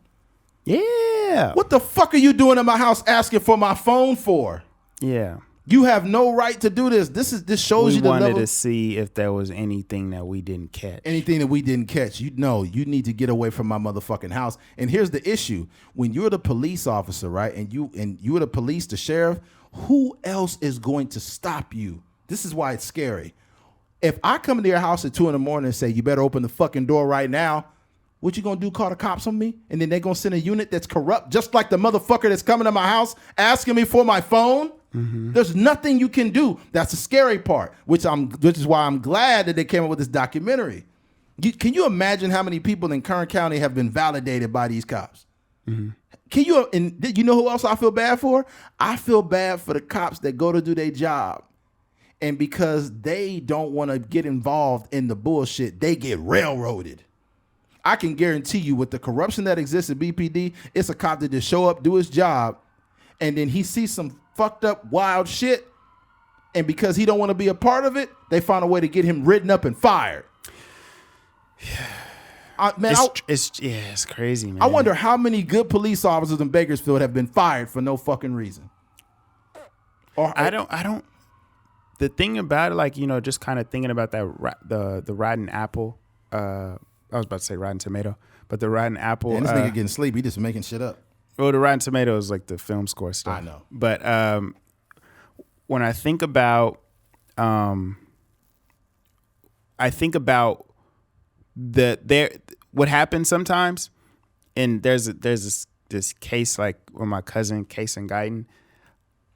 Yeah. What the fuck are you doing in my house asking for my phone for? Yeah. You have no right to do this. This shows you the level. We wanted to see if there was anything that we didn't catch. Anything that we didn't catch. You need to get away from my motherfucking house. And here's the issue. When you're the police officer, right, and you're the police, the sheriff, who else is going to stop you? This is why it's scary. If I come to your house at 2 a.m. and say, you better open the fucking door right now, what you gonna do, call the cops on me? And then they're gonna send a unit that's corrupt, just like the motherfucker that's coming to my house asking me for my phone? Mm-hmm. There's nothing you can do. That's the scary part, which is why I'm glad that they came up with this documentary. Can you imagine how many people in Kern County have been validated by these cops? Mm-hmm. And you know who else I feel bad for? I feel bad for the cops that go to do their job, and because they don't want to get involved in the bullshit, they get railroaded. I can guarantee you, with the corruption that exists at BPD, it's a cop that just show up, do his job, and then he sees some fucked up, wild shit, and because he don't want to be a part of it, they find a way to get him written up and fired. It's crazy, man. I wonder how many good police officers in Bakersfield have been fired for no fucking reason. I don't. The thing about it, like, just kind of thinking about that, the rotten apple. I was about to say Rotten Tomato, but the Rotten Apple. And this nigga getting sleep. He just making shit up. Well, the Rotten Tomato is like the film score stuff. I know. But when I think about, what happens sometimes, and there's this case like with my cousin, Case and Guyton.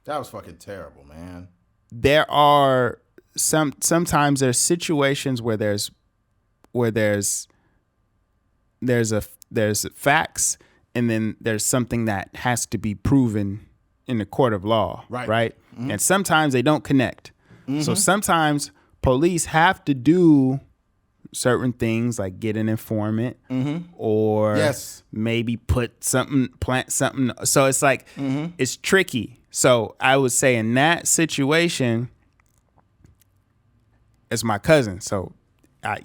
That was fucking terrible, man. There are sometimes there's situations where there's facts, and then there's something that has to be proven in the court of law, right? Mm-hmm. And sometimes they don't connect. Mm-hmm. So sometimes police have to do certain things, like get an informant, mm-hmm. or maybe plant something. So it's like, mm-hmm. it's tricky. So I would say in that situation, it's my cousin. So I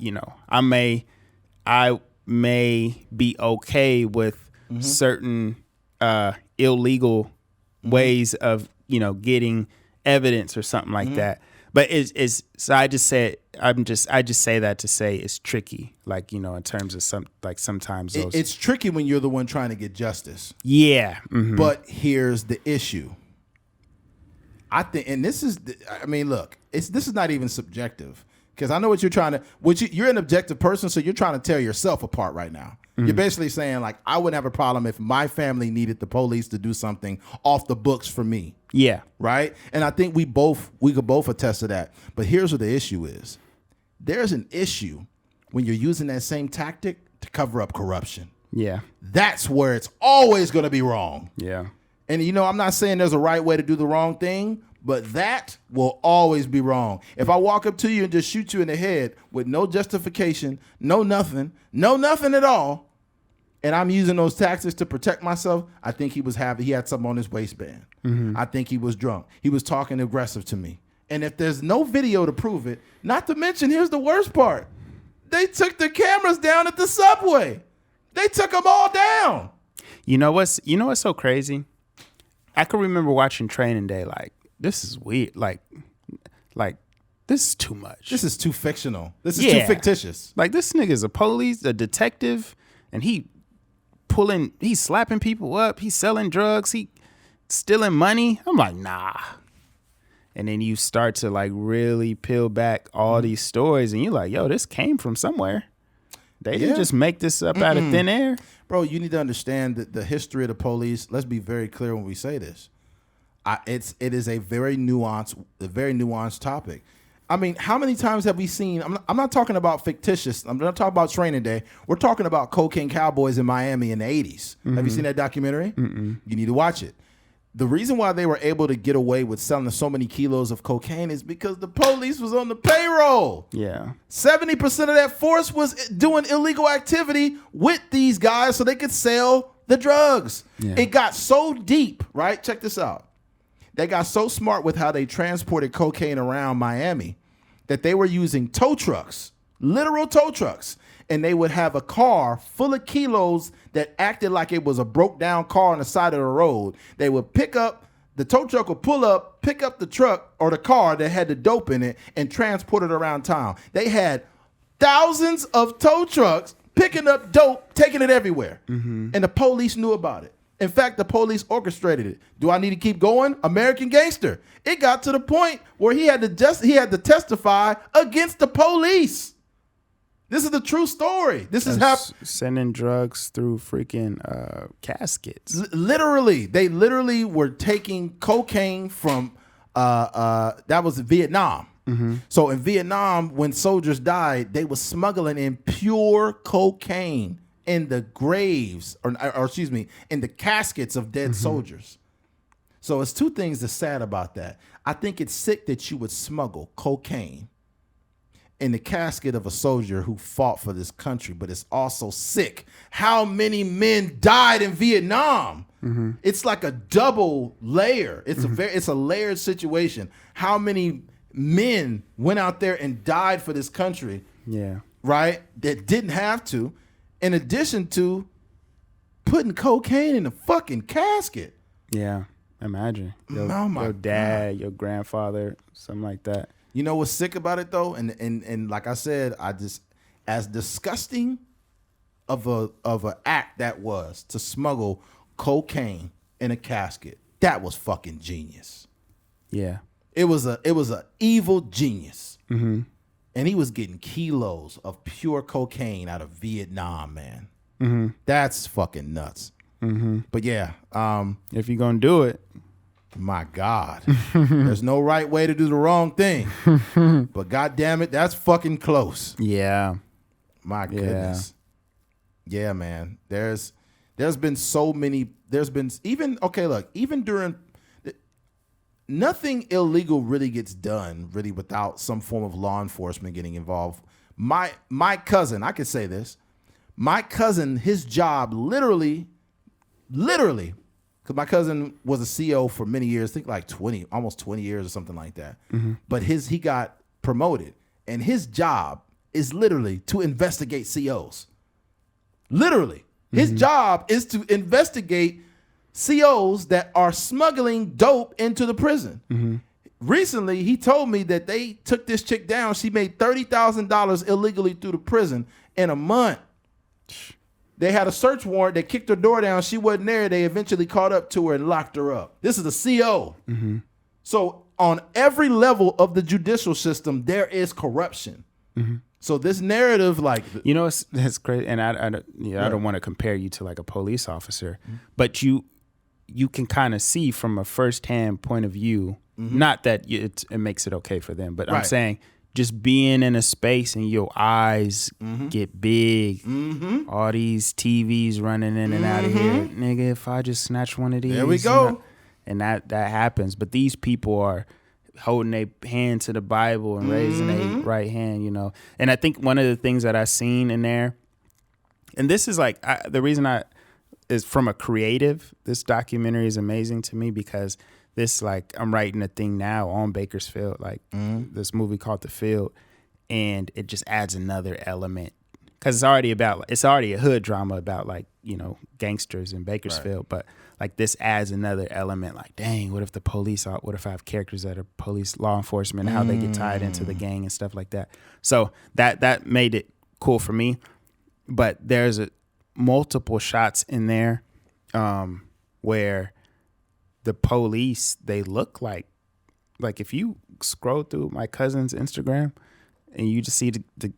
may be okay with mm-hmm. certain illegal mm-hmm. ways of getting evidence or something like mm-hmm. that. But it's so I just say that to say it's tricky, like in terms of sometimes those. It's tricky when you're the one trying to get justice. Yeah, mm-hmm. But here's the issue. I think, and this is, look, this is not even subjective. Because I know what you're trying to, you're an objective person, so you're trying to tear yourself apart right now. Mm-hmm. You're basically saying, like, I wouldn't have a problem if my family needed the police to do something off the books for me. Yeah. Right? And I think we could both attest to that. But here's what the issue is. There's an issue when you're using that same tactic to cover up corruption. Yeah. That's where it's always going to be wrong. Yeah. And, I'm not saying there's a right way to do the wrong thing, but that will always be wrong. If I walk up to you and just shoot you in the head with no justification, no nothing at all, and I'm using those tactics to protect myself, I think he had something on his waistband. Mm-hmm. I think he was drunk. He was talking aggressive to me. And if there's no video to prove it, not to mention, here's the worst part. They took the cameras down at the subway. They took them all down. You know what's so crazy? I can remember watching Training Day, like, this is weird. Like this is too much. This is too fictional. This is too fictitious. Like, this nigga's a detective, and he's slapping people up. He's selling drugs. He stealing money. I'm like, nah. And then you start to like really peel back all these stories, and you're like, yo, this came from somewhere. They didn't just make this up out of thin air. Bro, you need to understand that the history of the police. Let's be very clear when we say this. It is a very nuanced topic. I mean, how many times have we seen? I'm not talking about fictitious. I'm not talking about Training Day. We're talking about cocaine cowboys in Miami in the 80s. Mm-hmm. Have you seen that documentary? Mm-mm. You need to watch it. The reason why they were able to get away with selling so many kilos of cocaine is because the police was on the payroll. Yeah. 70% of that force was doing illegal activity with these guys so they could sell the drugs. Yeah. It got so deep, right? Check this out. They got so smart with how they transported cocaine around Miami that they were using tow trucks, literal tow trucks. And they would have a car full of kilos that acted like it was a broke down car on the side of the road. They would pick up The tow truck would pull up, pick up the truck or the car that had the dope in it, and transport it around town. They had thousands of tow trucks picking up dope, taking it everywhere. And the police knew about it. In fact, the police orchestrated it. Do I need to keep going? American Gangster. It got to the point where he had to testify against the police. This is the true story. This is how sending drugs through freaking caskets. Literally, they literally were taking cocaine from that was Vietnam. So in Vietnam, when soldiers died, they were smuggling in pure cocaine in the graves, or excuse me, in the caskets of dead soldiers. So it's two things that's sad about that. I think it's sick that you would smuggle cocaine in the casket of a soldier who fought for this country, but it's also sick how many men died in Vietnam. It's like a double layer. It's it's a layered situation. How many men went out there and died for this country? Yeah, right. That didn't have to. In addition to putting cocaine in a fucking casket. Yeah, imagine your dad, your grandfather, something like that. You know what's sick about it though, and like I said, I just as disgusting of a act that was to smuggle cocaine in a casket. That was fucking genius. Yeah, it was a evil genius, and he was getting kilos of pure cocaine out of Vietnam, man. That's fucking nuts. But yeah, if you're gonna do it. My God, there's no right way to do the wrong thing, but God damn it, that's fucking close. Yeah, my goodness. Yeah, man. There's been so many. There's been even during nothing illegal really gets done really without some form of law enforcement getting involved. My cousin, I could say this. My cousin, his job literally. Because my cousin was a CO for many years, I think like almost 20 years or something like that. But he got promoted, and his job is literally to investigate COs. Literally. His job is to investigate COs that are smuggling dope into the prison. Recently, he told me that they took this chick down. She made $30,000 illegally through the prison in a month. They had a search warrant. They kicked her door down. She wasn't there. They eventually caught up to her and locked her up. This is a CO. So on every level of the judicial system, there is corruption. So this narrative, like, you know, that's crazy. And I don't want to compare you to like a police officer, but you can kind of see from a firsthand point of view. Not that it makes it okay for them, but I'm saying. Just being in a space and your eyes get big, all these TVs running in and out of here, nigga. If I just snatch one of these, there we go, and that happens. But these people are holding their hand to the Bible and raising their right hand, you know. And I think one of the things that I seen in there, and this is like the reason is from a creative. This documentary is amazing to me because. This, like, I'm writing a thing now on Bakersfield, like this movie called The Field, and it just adds another element because it's already a hood drama about, like, you know, gangsters in Bakersfield, but like this adds another element. Like, dang, what if I have characters that are police, law enforcement, and how they get tied into the gang and stuff like that. So that made it cool for me. But there's multiple shots in there where. The police, they look like if you scroll through my cousin's Instagram and you just see the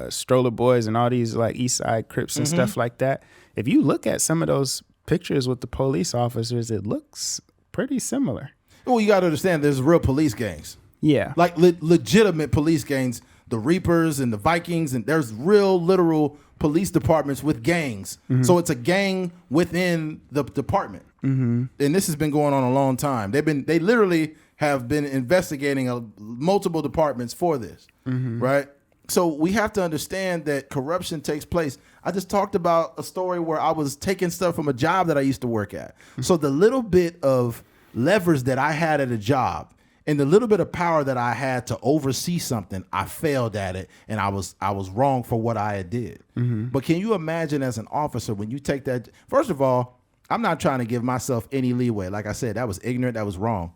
stroller boys and all these like East Side Crips and stuff like that. If you look at some of those pictures with the police officers, it looks pretty similar. Well, you got to understand there's real police gangs. Yeah. Like legitimate police gangs, the Reapers and the Vikings, and there's real literal police departments with gangs. So it's a gang within the department. And this has been going on a long time. They literally have been investigating multiple departments for this, right? So we have to understand that corruption takes place. I just talked about a story where I was taking stuff from a job that I used to work at. So the little bit of levers that I had at a job and the little bit of power that I had to oversee something, I failed at it, and I was wrong for what I had did. But can you imagine as an officer when you take that? First of all, I'm not trying to give myself any leeway. Like I said, that was ignorant. That was wrong.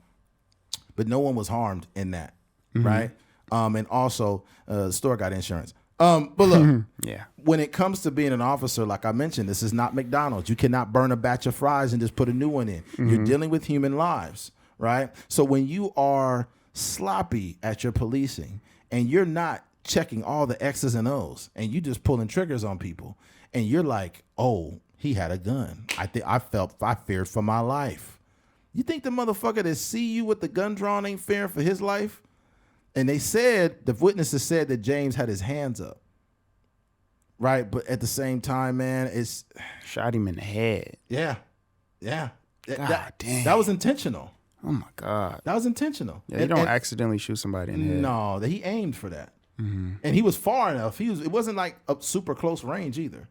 But no one was harmed in that, right? And also, the store got insurance. But look, when it comes to being an officer, like I mentioned, this is not McDonald's. You cannot burn a batch of fries and just put a new one in. You're dealing with human lives, right? So when you are sloppy at your policing and you're not checking all the X's and O's and you just pulling triggers on people and you're like, oh, he had a gun. I feared for my life. You think the motherfucker that see you with the gun drawn ain't fearing for his life? And the witnesses said that James had his hands up. Right? But at the same time, man, it's... Shot him in the head. Yeah. Yeah. God damn. That was intentional. Oh, my God. That was intentional. Yeah, you don't accidentally shoot somebody in the head. No, he aimed for that. And he was far enough. It wasn't like a super close range either.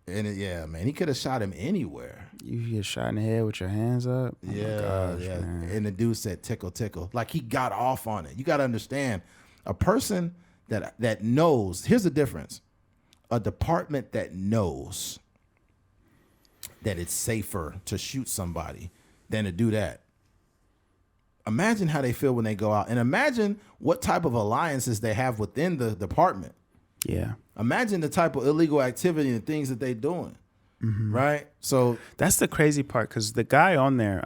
And man, he could have shot him anywhere. You get shot in the head with your hands up? Oh my gosh, man. And the dude said, tickle, tickle. Like he got off on it. You got to understand, a person that knows, here's the difference. A department that knows that it's safer to shoot somebody than to do that. Imagine how they feel when they go out. And imagine what type of alliances they have within the department. Yeah. Imagine the type of illegal activity and things that they're doing. Right? So that's the crazy part, because the guy on there,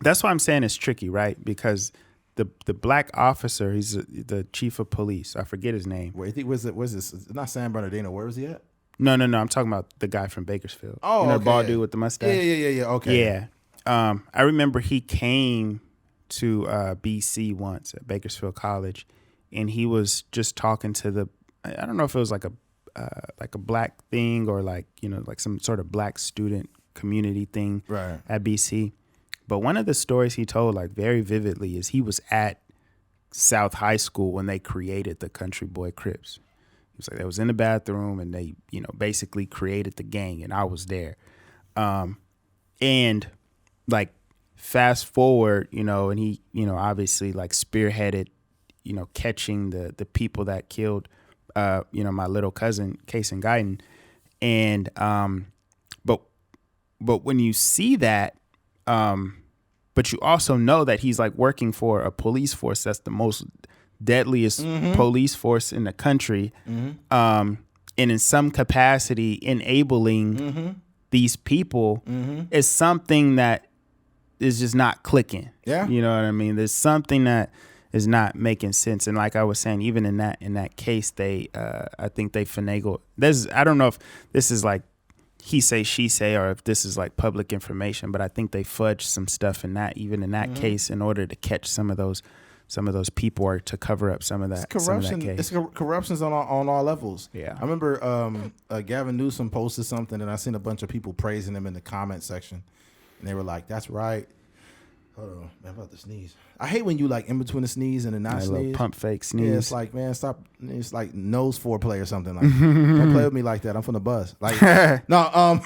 that's why I'm saying it's tricky, right? Because the black officer, he's the chief of police. I forget his name. where's this? It's not San Bernardino. Where was he at? No. I'm talking about the guy from Bakersfield. Oh, you know, okay, the bald dude with the mustache. Yeah. Okay. Yeah. I remember he came to BC once at Bakersfield College, and he was just talking to I don't know if it was like a black thing or like, you know, like some sort of black student community thing at BC. But one of the stories he told, like very vividly, is he was at South High School when they created the Country Boy Crips. He was like, they was in the bathroom and they, you know, basically created the gang, and I was there. And like fast forward, you know, and he, you know, obviously like spearheaded, you know, catching the people that killed, you know, my little cousin, Case and Guyton. And, but when you see that, but you also know that he's like working for a police force that's the most deadliest police force in the country, and in some capacity enabling these people is something that is just not clicking. Yeah. You know what I mean? There's something that is not making sense. And like I was saying, even in that case, they I think they finagled. I don't know if this is like he say, she say, or if this is like public information, but I think they fudged some stuff in that case in order to catch some of those people, or to cover up some of that corruption. Some of that case. It's corruption's on all levels. Yeah. I remember Gavin Newsom posted something, and I seen a bunch of people praising him in the comment section, and they were like, "That's right." Hold on, man, I'm about to sneeze. I hate when you like in between the sneeze and the not sneeze. Pump fake sneeze. Yeah, it's like, man, stop. It's like nose foreplay or something. Like, don't play with me like that. I'm from the bus. Like, no,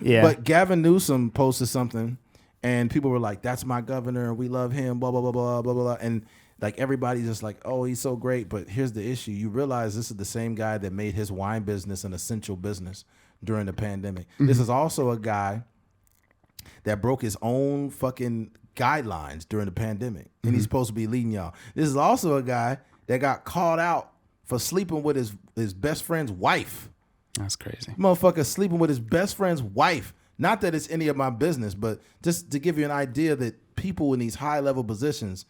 yeah. But Gavin Newsom posted something, and people were like, "That's my governor. We love him." Blah blah blah blah blah blah. And like everybody's just like, "Oh, he's so great." But here's the issue: you realize this is the same guy that made his wine business an essential business during the pandemic. This is also a guy that broke his own fucking guidelines during the pandemic. And he's supposed to be leading y'all. This is also a guy that got called out for sleeping with his best friend's wife. That's crazy. Motherfucker sleeping with his best friend's wife. Not that it's any of my business, but just to give you an idea that people in these high level positions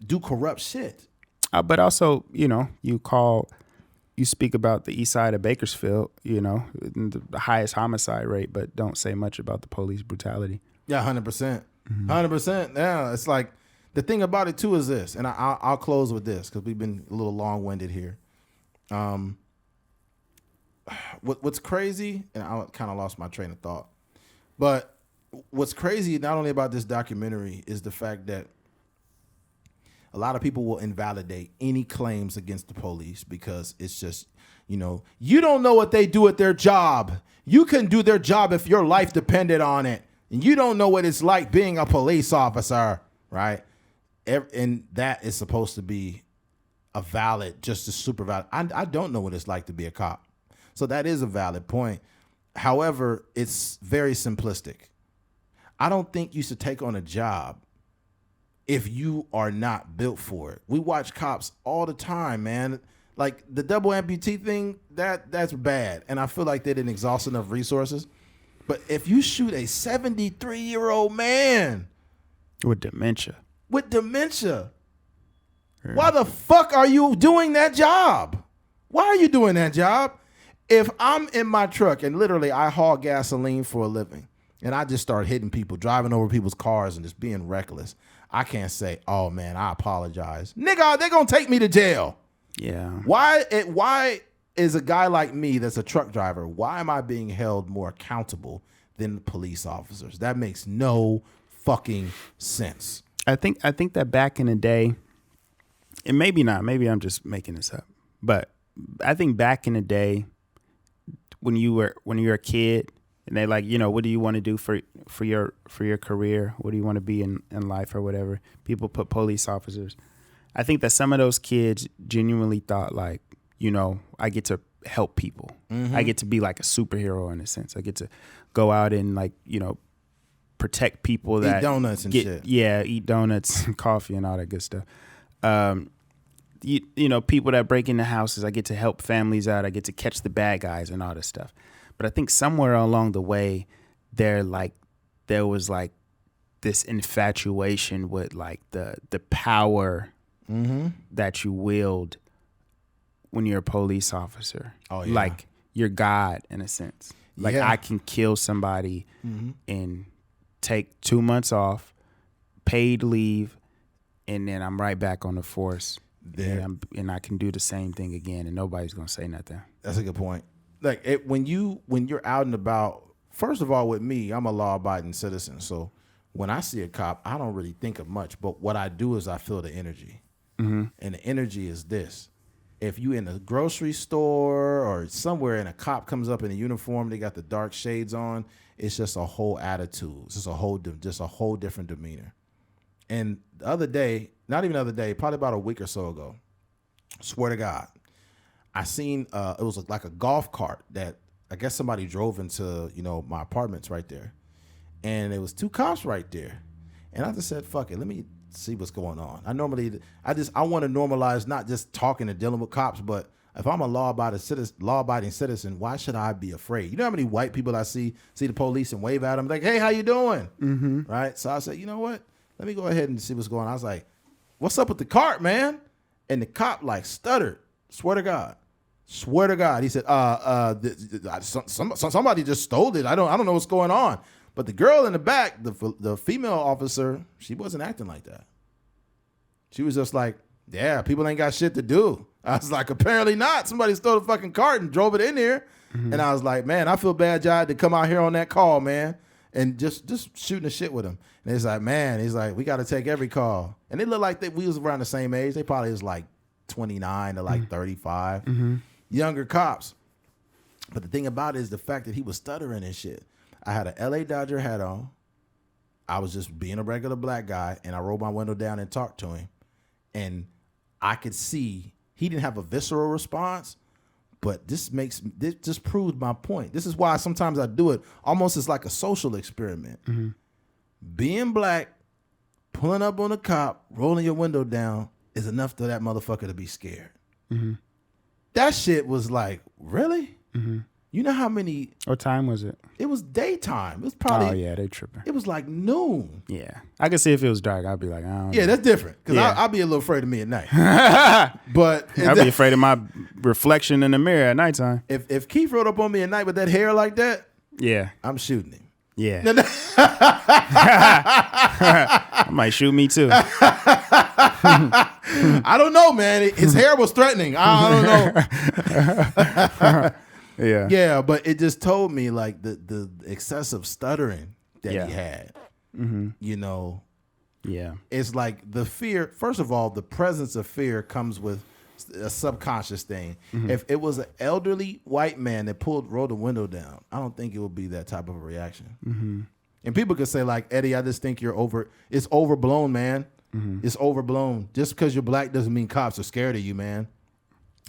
do corrupt shit. But also, you know, you speak about the east side of Bakersfield, you know, the highest homicide rate, but don't say much about the police brutality. Yeah, 100%. 100%. Yeah, it's like the thing about it too is this, and I'll close with this because we've been a little long-winded here. What's crazy, and I kind of lost my train of thought, but what's crazy not only about this documentary is the fact that a lot of people will invalidate any claims against the police because it's just, you know, you don't know what they do at their job. You couldn't do their job if your life depended on it. And you don't know what it's like being a police officer, right? And that is supposed to be a valid, just a super valid. I don't know what it's like to be a cop. So that is a valid point. However, it's very simplistic. I don't think you should take on a job if you are not built for it. We watch cops all the time, man. Like the double amputee thing, that's bad. And I feel like they didn't exhaust enough resources. But if you shoot a 73-year-old man with dementia, why the fuck are you doing that job? Why are you doing that job? If I'm in my truck and literally I haul gasoline for a living and I just start hitting people, driving over people's cars and just being reckless, I can't say, oh man, I apologize. Nigga, they're going to take me to jail. Yeah. Why is a guy like me that's a truck driver, why am I being held more accountable than police officers? That makes no fucking sense. I think that back in the day, and maybe not, maybe I'm just making this up, but I think back in the day when you were a kid and they like, what do you want to do for your career? What do you want to be in life or whatever? People put police officers. I think that some of those kids genuinely thought like, I get to help people. Mm-hmm. I get to be like a superhero in a sense. I get to go out and like, protect people that eat donuts and shit. Yeah, eat donuts and coffee and all that good stuff. People that break into houses, I get to help families out. I get to catch the bad guys and all this stuff. But I think somewhere along the way, there was like this infatuation with like the power that you wield when you're a police officer. Oh, yeah. Like you're God in a sense. Like I can kill somebody and take 2 months off, paid leave, and then I'm right back on the force. And I can do the same thing again, and nobody's gonna say nothing. That's a good point. Like when you're out and about. First of all, with me, I'm a law-abiding citizen, so when I see a cop, I don't really think of much. But what I do is I feel the energy, and the energy is this: if you in a grocery store or somewhere, and a cop comes up in a uniform, they got the dark shades on. It's just a whole attitude. It's just a whole different demeanor. And the other day, not even the other day, probably about a week or so ago, swear to God, I seen it was like a golf cart that I guess somebody drove into, my apartments right there. And there was 2 cops right there. And I just said, fuck it, let me see what's going on. I want to normalize not just talking and dealing with cops, but if I'm a law-abiding citizen, why should I be afraid? You know how many white people I see the police and wave at them like, hey, how you doing? Mm-hmm. Right? So I said, you know what? Let me go ahead and see what's going on. I was like, what's up with the cart, man? And the cop like stuttered. Swear to God. He said, somebody just stole it. I don't know what's going on. But the girl in the back, the female officer, she wasn't acting like that. She was just like, yeah, people ain't got shit to do. I was like, apparently not. Somebody stole the fucking cart and drove it in here. Mm-hmm. And I was like, man, I feel bad, Jai, to come out here on that call, man. And just shooting the shit with him. And he's like, we got to take every call. And they look like we was around the same age. They probably was like 29 to like 35. Mm-hmm. Younger cops. But the thing about it is the fact that he was stuttering and shit. I had a LA Dodger hat on. I was just being a regular black guy. And I rolled my window down and talked to him. And I could see he didn't have a visceral response. But this just proves my point. This is why sometimes I do it almost as like a social experiment. Mm-hmm. Being black, pulling up on a cop, rolling your window down is enough for that motherfucker to be scared. Mm-hmm. That shit was like, really? Mm-hmm. You know how many... What time was it? It was daytime. It was probably... Oh, yeah, they tripping. It was like noon. Yeah. I could see if it was dark, I'd be like, I don't know. Yeah, that's different. Because I'll be a little afraid of me at night. But... I'd be afraid of my reflection in the mirror at nighttime. If Keith rode up on me at night with that hair like that, yeah, I'm shooting him. Yeah. I might shoot me too. I don't know, man. His hair was threatening. I don't know. Yeah. Yeah, but it just told me like the excessive stuttering that he had. Mm-hmm. Yeah. It's like the fear. First of all, the presence of fear comes with a subconscious thing. Mm-hmm. If it was an elderly white man that rolled the window down, I don't think it would be that type of a reaction. Mm-hmm. And people could say like, Eddie, I just think it's overblown, man. Mm-hmm. It's overblown. Just because you're black doesn't mean cops are scared of you, man.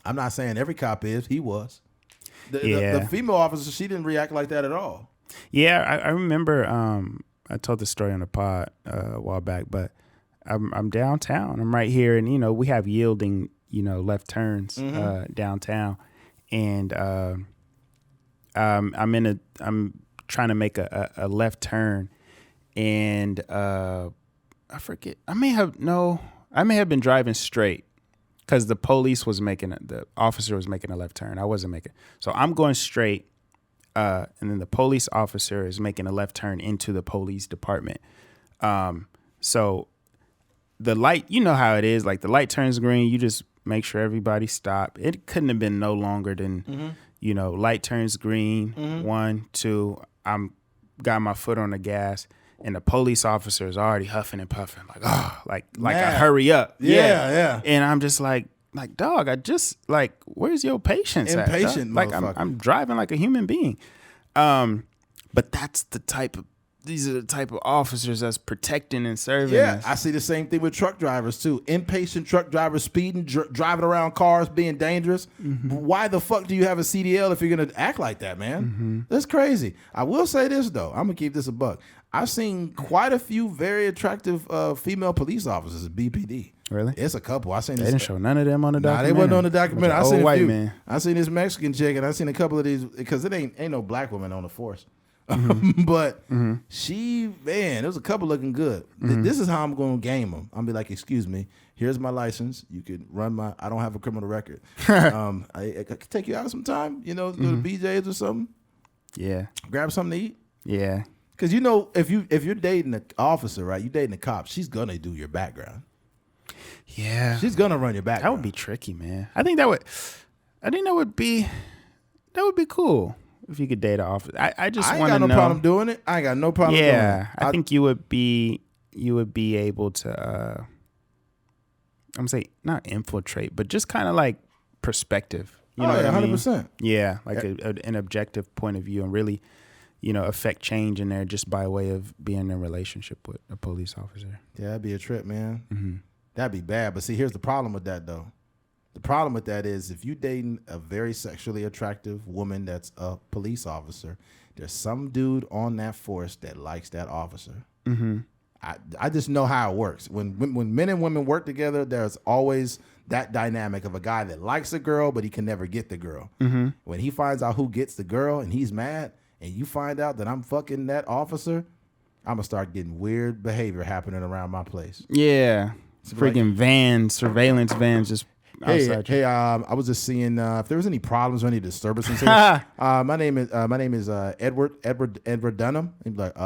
I'm not saying every cop is. He was. The female officer, she didn't react like that at all. Yeah, I remember. I told the story on the pod a while back, but I'm downtown. I'm right here, and we have yielding left turns downtown, and I'm trying to make a left turn, and I forget. I may have been driving straight because the officer was making a left turn. I wasn't making. So I'm going straight, and then the police officer is making a left turn into the police department. So the light, you know how it is. Like the light turns green, you just make sure everybody stop. It couldn't have been no longer than, light turns green, 1, 2. I'm got my foot on the gas, and the police officer is already huffing and puffing, like I hurry up. Yeah. And I'm just like, dog, I just where's your patience? Impatient, like I'm driving like a human being. But these are the type of officers that's protecting and serving us. I see the same thing with truck drivers too. Impatient truck drivers speeding, driving around cars, being dangerous. Why the fuck do you have a CDL if you're gonna act like that, man? That's crazy. I will say this though. I'm gonna keep this a buck. I've seen quite a few very attractive female police officers at BPD. Really? It's a couple. I seen. They didn't show none of them on the documentary. They wasn't on the documentary. I seen a few. Man. I seen this Mexican chick, and I seen a couple of these because it ain't no black woman on the force. But she, man, there was a couple looking good. This is how I'm going to game them. I'm be like, excuse me, here's my license. You could run I don't have a criminal record. I could take you out sometime. Go to BJ's or something. Yeah. Grab something to eat. Yeah. Because if you're dating an officer, right? You dating a cop, she's gonna do your background. Yeah, she's gonna run your background. That would be tricky, man. I think that would be cool if you could date an officer. I just want to know. I ain't got no problem doing it. I ain't got no problem doing it. Yeah, I think you would be able to. I'm gonna say not infiltrate, but just kind of like perspective. You know what I mean? 100%. Yeah, like an objective point of view, and really, affect change in there just by way of being in a relationship with a police officer. Yeah, that'd be a trip, man. That'd be bad. But see, here's the problem with that, though. The problem with that is if you're dating a very sexually attractive woman that's a police officer, there's some dude on that force that likes that officer. I just know how it works. When men and women work together, there's always that dynamic of a guy that likes a girl, but he can never get the girl. When he finds out who gets the girl and he's mad, and you find out that I'm fucking that officer, I'm gonna start getting weird behavior happening around my place. Yeah. Freaking vans, surveillance vans just outside. Hey, I was just seeing if there was any problems or any disturbances here. My name is Edward Dunham. He'd be like,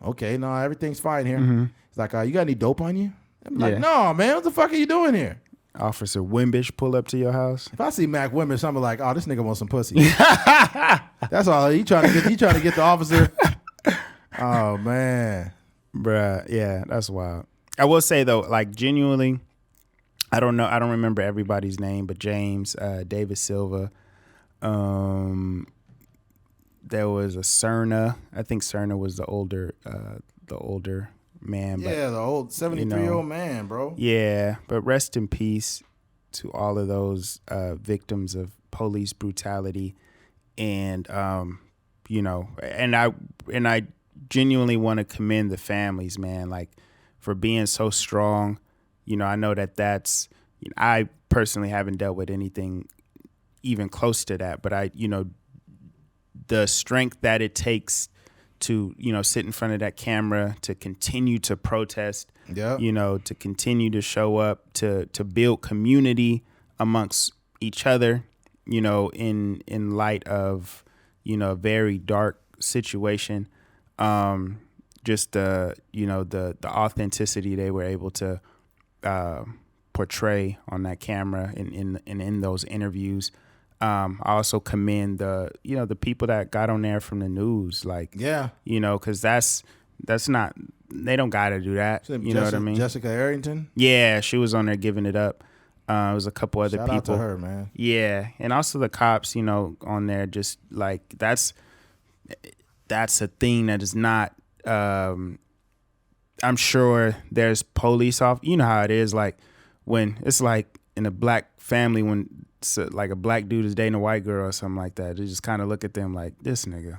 okay, no, everything's fine here. He's like, you got any dope on you? I'm like, no, man, what the fuck are you doing here? Officer Wimbish pull up to your house. If I see Mac Wimbish, I'm like, oh, this nigga wants some pussy. That's all. He trying to get the officer. Oh man, bruh, yeah, that's wild. I will say though, like genuinely, I don't know. I don't remember everybody's name, but James, David Silva. There was a Cerna. I think Cerna was the older man. Yeah, but, the old 73-year-old man, bro. Yeah, but rest in peace to all of those victims of police brutality, and and I genuinely want to commend the families, man, like for being so strong. I know that's. I personally haven't dealt with anything even close to that, but the strength that it takes to sit in front of that camera, to continue to protest, to continue to show up, to build community amongst each other, in light of a very dark situation. Just the authenticity they were able to portray on that camera and in those interviews. I also commend the people that got on there from the news, because that's not, they don't got to do that. Know what I mean? Jessica Arrington. Yeah, she was on there giving it up. It was a couple other people. Shout out to her, man. Yeah, and also the cops, on there, just like that's a thing that is not. I'm sure there's police off. You know how it is, like when it's like in a black family when like a black dude is dating a white girl or something like that, they just kind of look at them like, this nigga.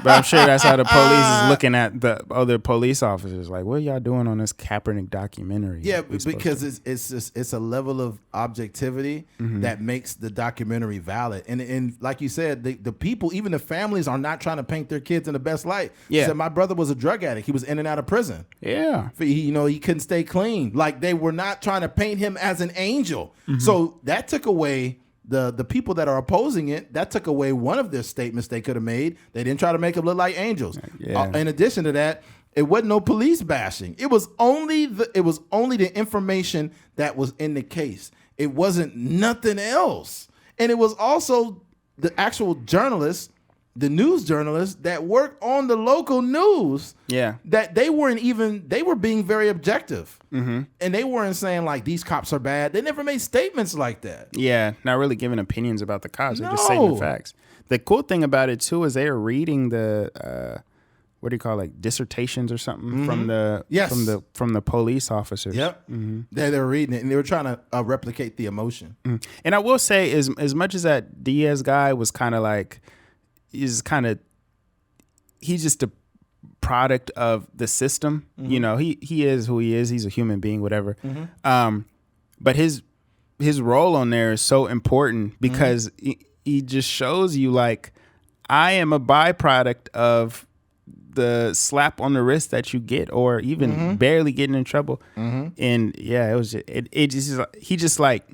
But I'm sure that's how the police is looking at the other police officers. Like, what are y'all doing on this Kaepernick documentary? Yeah, because it's a level of objectivity that makes the documentary valid. And like you said, the people, even the families, are not trying to paint their kids in the best light. Yeah. Said my brother was a drug addict. He was in and out of prison. Yeah. He couldn't stay clean. Like, they were not trying to paint him as an angel. So that took away the people that are opposing it. That took away one of their statements they could have made. They didn't try to make them look like angels. Yeah. In addition to that, it wasn't no police bashing. It was only the information that was in the case. It wasn't nothing else. And it was also the actual journalists, the news journalists that worked on the local news. Yeah. That they were being very objective. And they weren't saying like these cops are bad. They never made statements like that. Yeah, not really giving opinions about the cops. They're just No. stating the facts. The cool thing about it too is they were reading the what do you call it, like dissertations or something from the police officers. Yep. They were reading it and they were trying to replicate the emotion. And I will say, as much as that Diaz guy was kind of like, he's just a product of the system. You know, he is who he is. He's a human being, whatever. But his role on there is so important because he just shows you like, I am a byproduct of the slap on the wrist that you get, or even barely getting in trouble. And yeah, it was he just like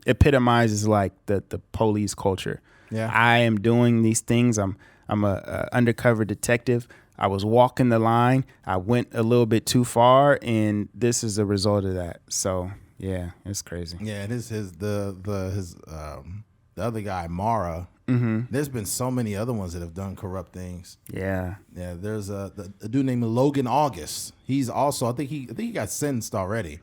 epitomizes like the police culture. Yeah, I am doing these things. I'm a undercover detective. I was walking the line. I went a little bit too far, and this is a result of that. So yeah, it's crazy. Yeah, and the other guy, Mara. There's been so many other ones that have done corrupt things. Yeah. There's a dude named Logan August. He's also, I think he got sentenced already.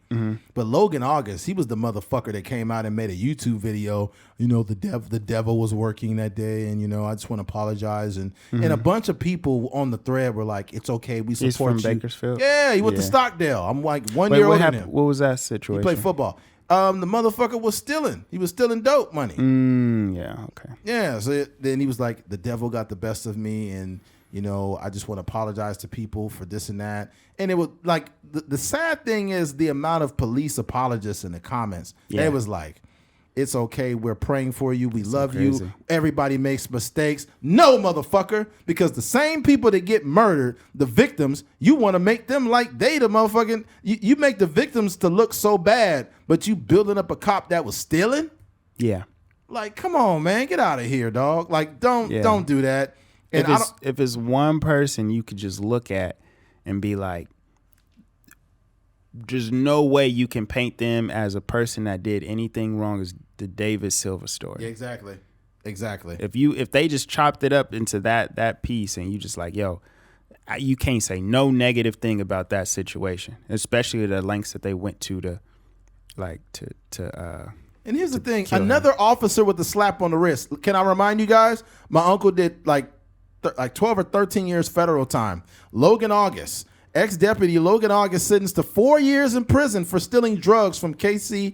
But Logan August, he was the motherfucker that came out and made a YouTube video. You know, the devil was working that day, and I just want to apologize. And a bunch of people on the thread were like, "It's okay, we support you." He's from Bakersfield. Yeah, he went to Stockdale. I'm like 1 year older than him. What was that situation? He played football. The motherfucker was stealing. He was stealing dope money. Yeah, okay. Yeah, so then he was like, the devil got the best of me, and, I just want to apologize to people for this and that. And it was like, the sad thing is the amount of police apologists in the comments. Yeah. It was like, it's okay, we're praying for you, we love you, everybody makes mistakes. No, motherfucker, because the same people that get murdered, the victims, you want to make them like they the motherfucking, you make the victims to look so bad, but you building up a cop that was stealing? Yeah. Like, come on, man, get out of here, dog. Like, don't do that. And if it's one person you could just look at and be like, there's no way you can paint them as a person that did anything wrong as the David Silva story. Yeah, exactly. If they just chopped it up into that piece and you just like, yo, you can't say no negative thing about that situation, especially the lengths that they went to and here's the thing, another officer with a slap on the wrist. Can I remind you guys? My uncle did like 12 or 13 years federal time. Logan August. Ex-deputy Logan August sentenced to 4 years in prison for stealing drugs from KCSO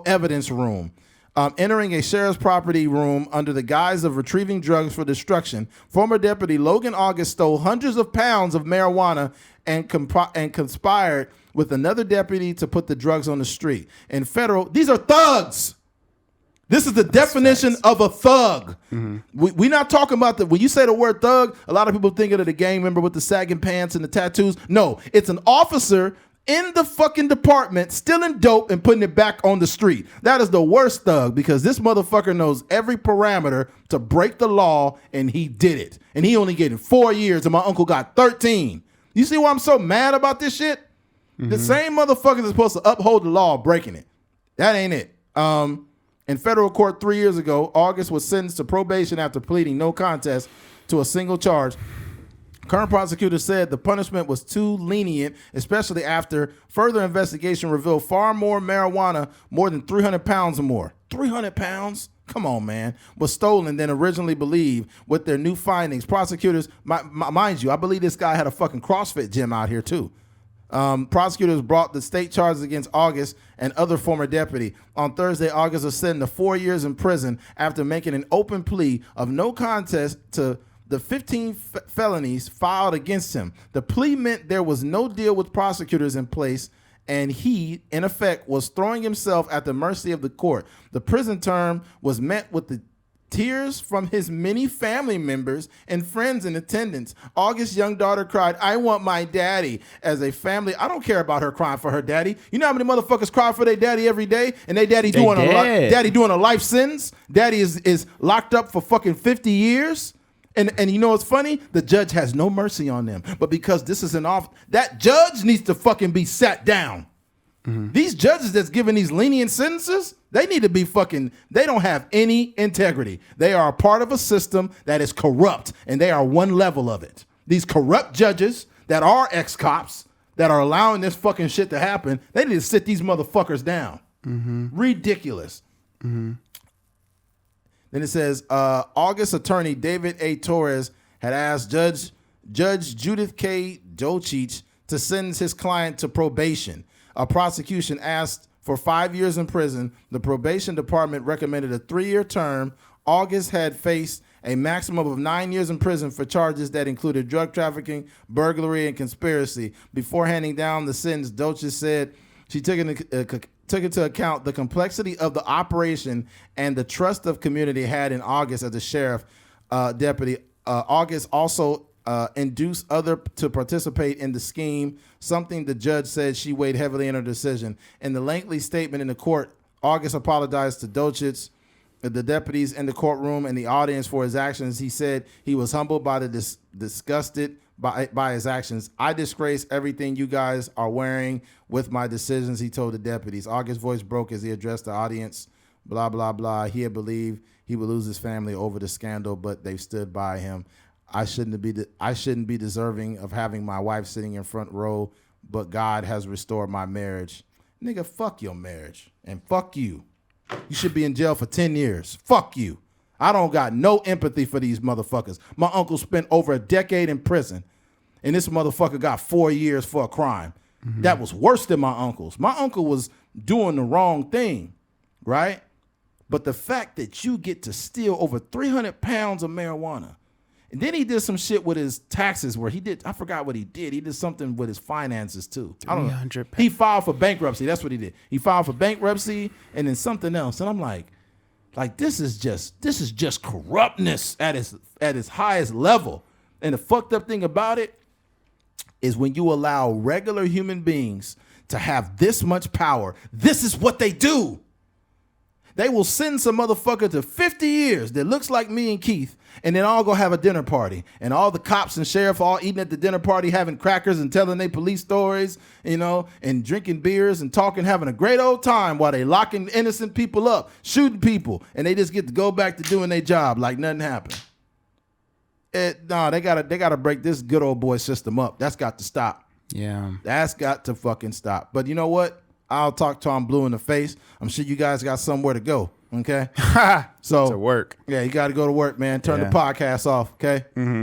evidence room. Entering a sheriff's property room under the guise of retrieving drugs for destruction. Former deputy Logan August stole hundreds of pounds of marijuana and conspired with another deputy to put the drugs on the street. In federal, these are thugs. This is the definition of a thug. We're not talking about when you say the word thug, a lot of people think of the gang member with the sagging pants and the tattoos. No, it's an officer in the fucking department stealing dope and putting it back on the street. That is the worst thug, because this motherfucker knows every parameter to break the law, and he did it. And he only getting 4 years, and my uncle got 13. You see why I'm so mad about this shit? The same motherfucker that's supposed to uphold the law breaking it. That ain't it. In federal court 3 years ago, August was sentenced to probation after pleading no contest to a single charge. Current prosecutor said the punishment was too lenient, especially after further investigation revealed far more marijuana, more than 300 pounds or more. 300 pounds? Come on, man. Was stolen than originally believed. With their new findings, prosecutors, mind you, I believe this guy had a fucking CrossFit gym out here too. Prosecutors brought the state charges against August and other former deputy. On Thursday, August was sentenced to 4 years in prison after making an open plea of no contest to the 15 felonies filed against him. The plea meant there was no deal with prosecutors in place, and he, in effect, was throwing himself at the mercy of the court. The prison term was met with the tears from his many family members and friends in attendance. August's young daughter cried, "I want my daddy." As a family, I don't care about her crying for her daddy. You know how many motherfuckers cry for their daddy every day, and their daddy doing a life sentence? Daddy is locked up for fucking 50 years. And you know what's funny? The judge has no mercy on them. But because this is an off, that judge needs to fucking be sat down. Mm-hmm. These judges that's giving these lenient sentences, they need to be they don't have any integrity. They are a part of a system that is corrupt, and they are one level of it. These corrupt judges that are ex-cops that are allowing this fucking shit to happen, they need to sit these motherfuckers down. Mm-hmm. Ridiculous. Mm-hmm. Then it says, August attorney David A. Torres had asked Judge Judith K. Dochich to sentence his client to probation. A prosecution asked for 5 years in prison. The probation department recommended a 3-year term. August had faced a maximum of 9 years in prison for charges that included drug trafficking, burglary, and conspiracy. Before handing down the sentence, Dochich said she took into account the complexity of the operation and the trust of community had in August as a sheriff deputy. August also induced others to participate in the scheme, something the judge said she weighed heavily in her decision. In the lengthy statement in the court, August apologized to Dochich, the deputies in the courtroom, and the audience for his actions. He said he was humbled by disgusted by his actions. "I disgrace everything you guys are wearing with my decisions," he told the deputies. August's voice broke as he addressed the audience. Blah, blah, blah. He had believed he would lose his family over the scandal, but they've stood by him. I shouldn't be deserving of having my wife sitting in front row, but God has restored my marriage. Nigga, fuck your marriage. And fuck you. You should be in jail for 10 years. Fuck you. I don't got no empathy for these motherfuckers. My uncle spent over a decade in prison, and this motherfucker got 4 years for a crime. Mm-hmm. That was worse than my uncle's. My uncle was doing the wrong thing, right? But the fact that you get to steal over 300 pounds of marijuana, and then he did some shit with his taxes where I forgot what he did. He did something with his finances too. I don't know. He filed for bankruptcy. That's what he did. He filed for bankruptcy and then something else. And I'm like this is just corruptness at its highest level. And the fucked up thing about it is when you allow regular human beings to have this much power, this is what they do. They will send some motherfucker to 50 years that looks like me and Keith, and then all go have a dinner party. And all the cops and sheriff all eating at the dinner party, having crackers and telling their police stories, and drinking beers and talking, having a great old time while they locking innocent people up, shooting people, and they just get to go back to doing their job like nothing happened. They gotta break this good old boy system up. That's got to stop. Yeah. That's got to fucking stop. But you know what? I'll talk Tom Blue in the face. I'm sure you guys got somewhere to go. Okay. So to work. Yeah, you got to go to work, man. Turn the podcast off. Okay. Mm-hmm.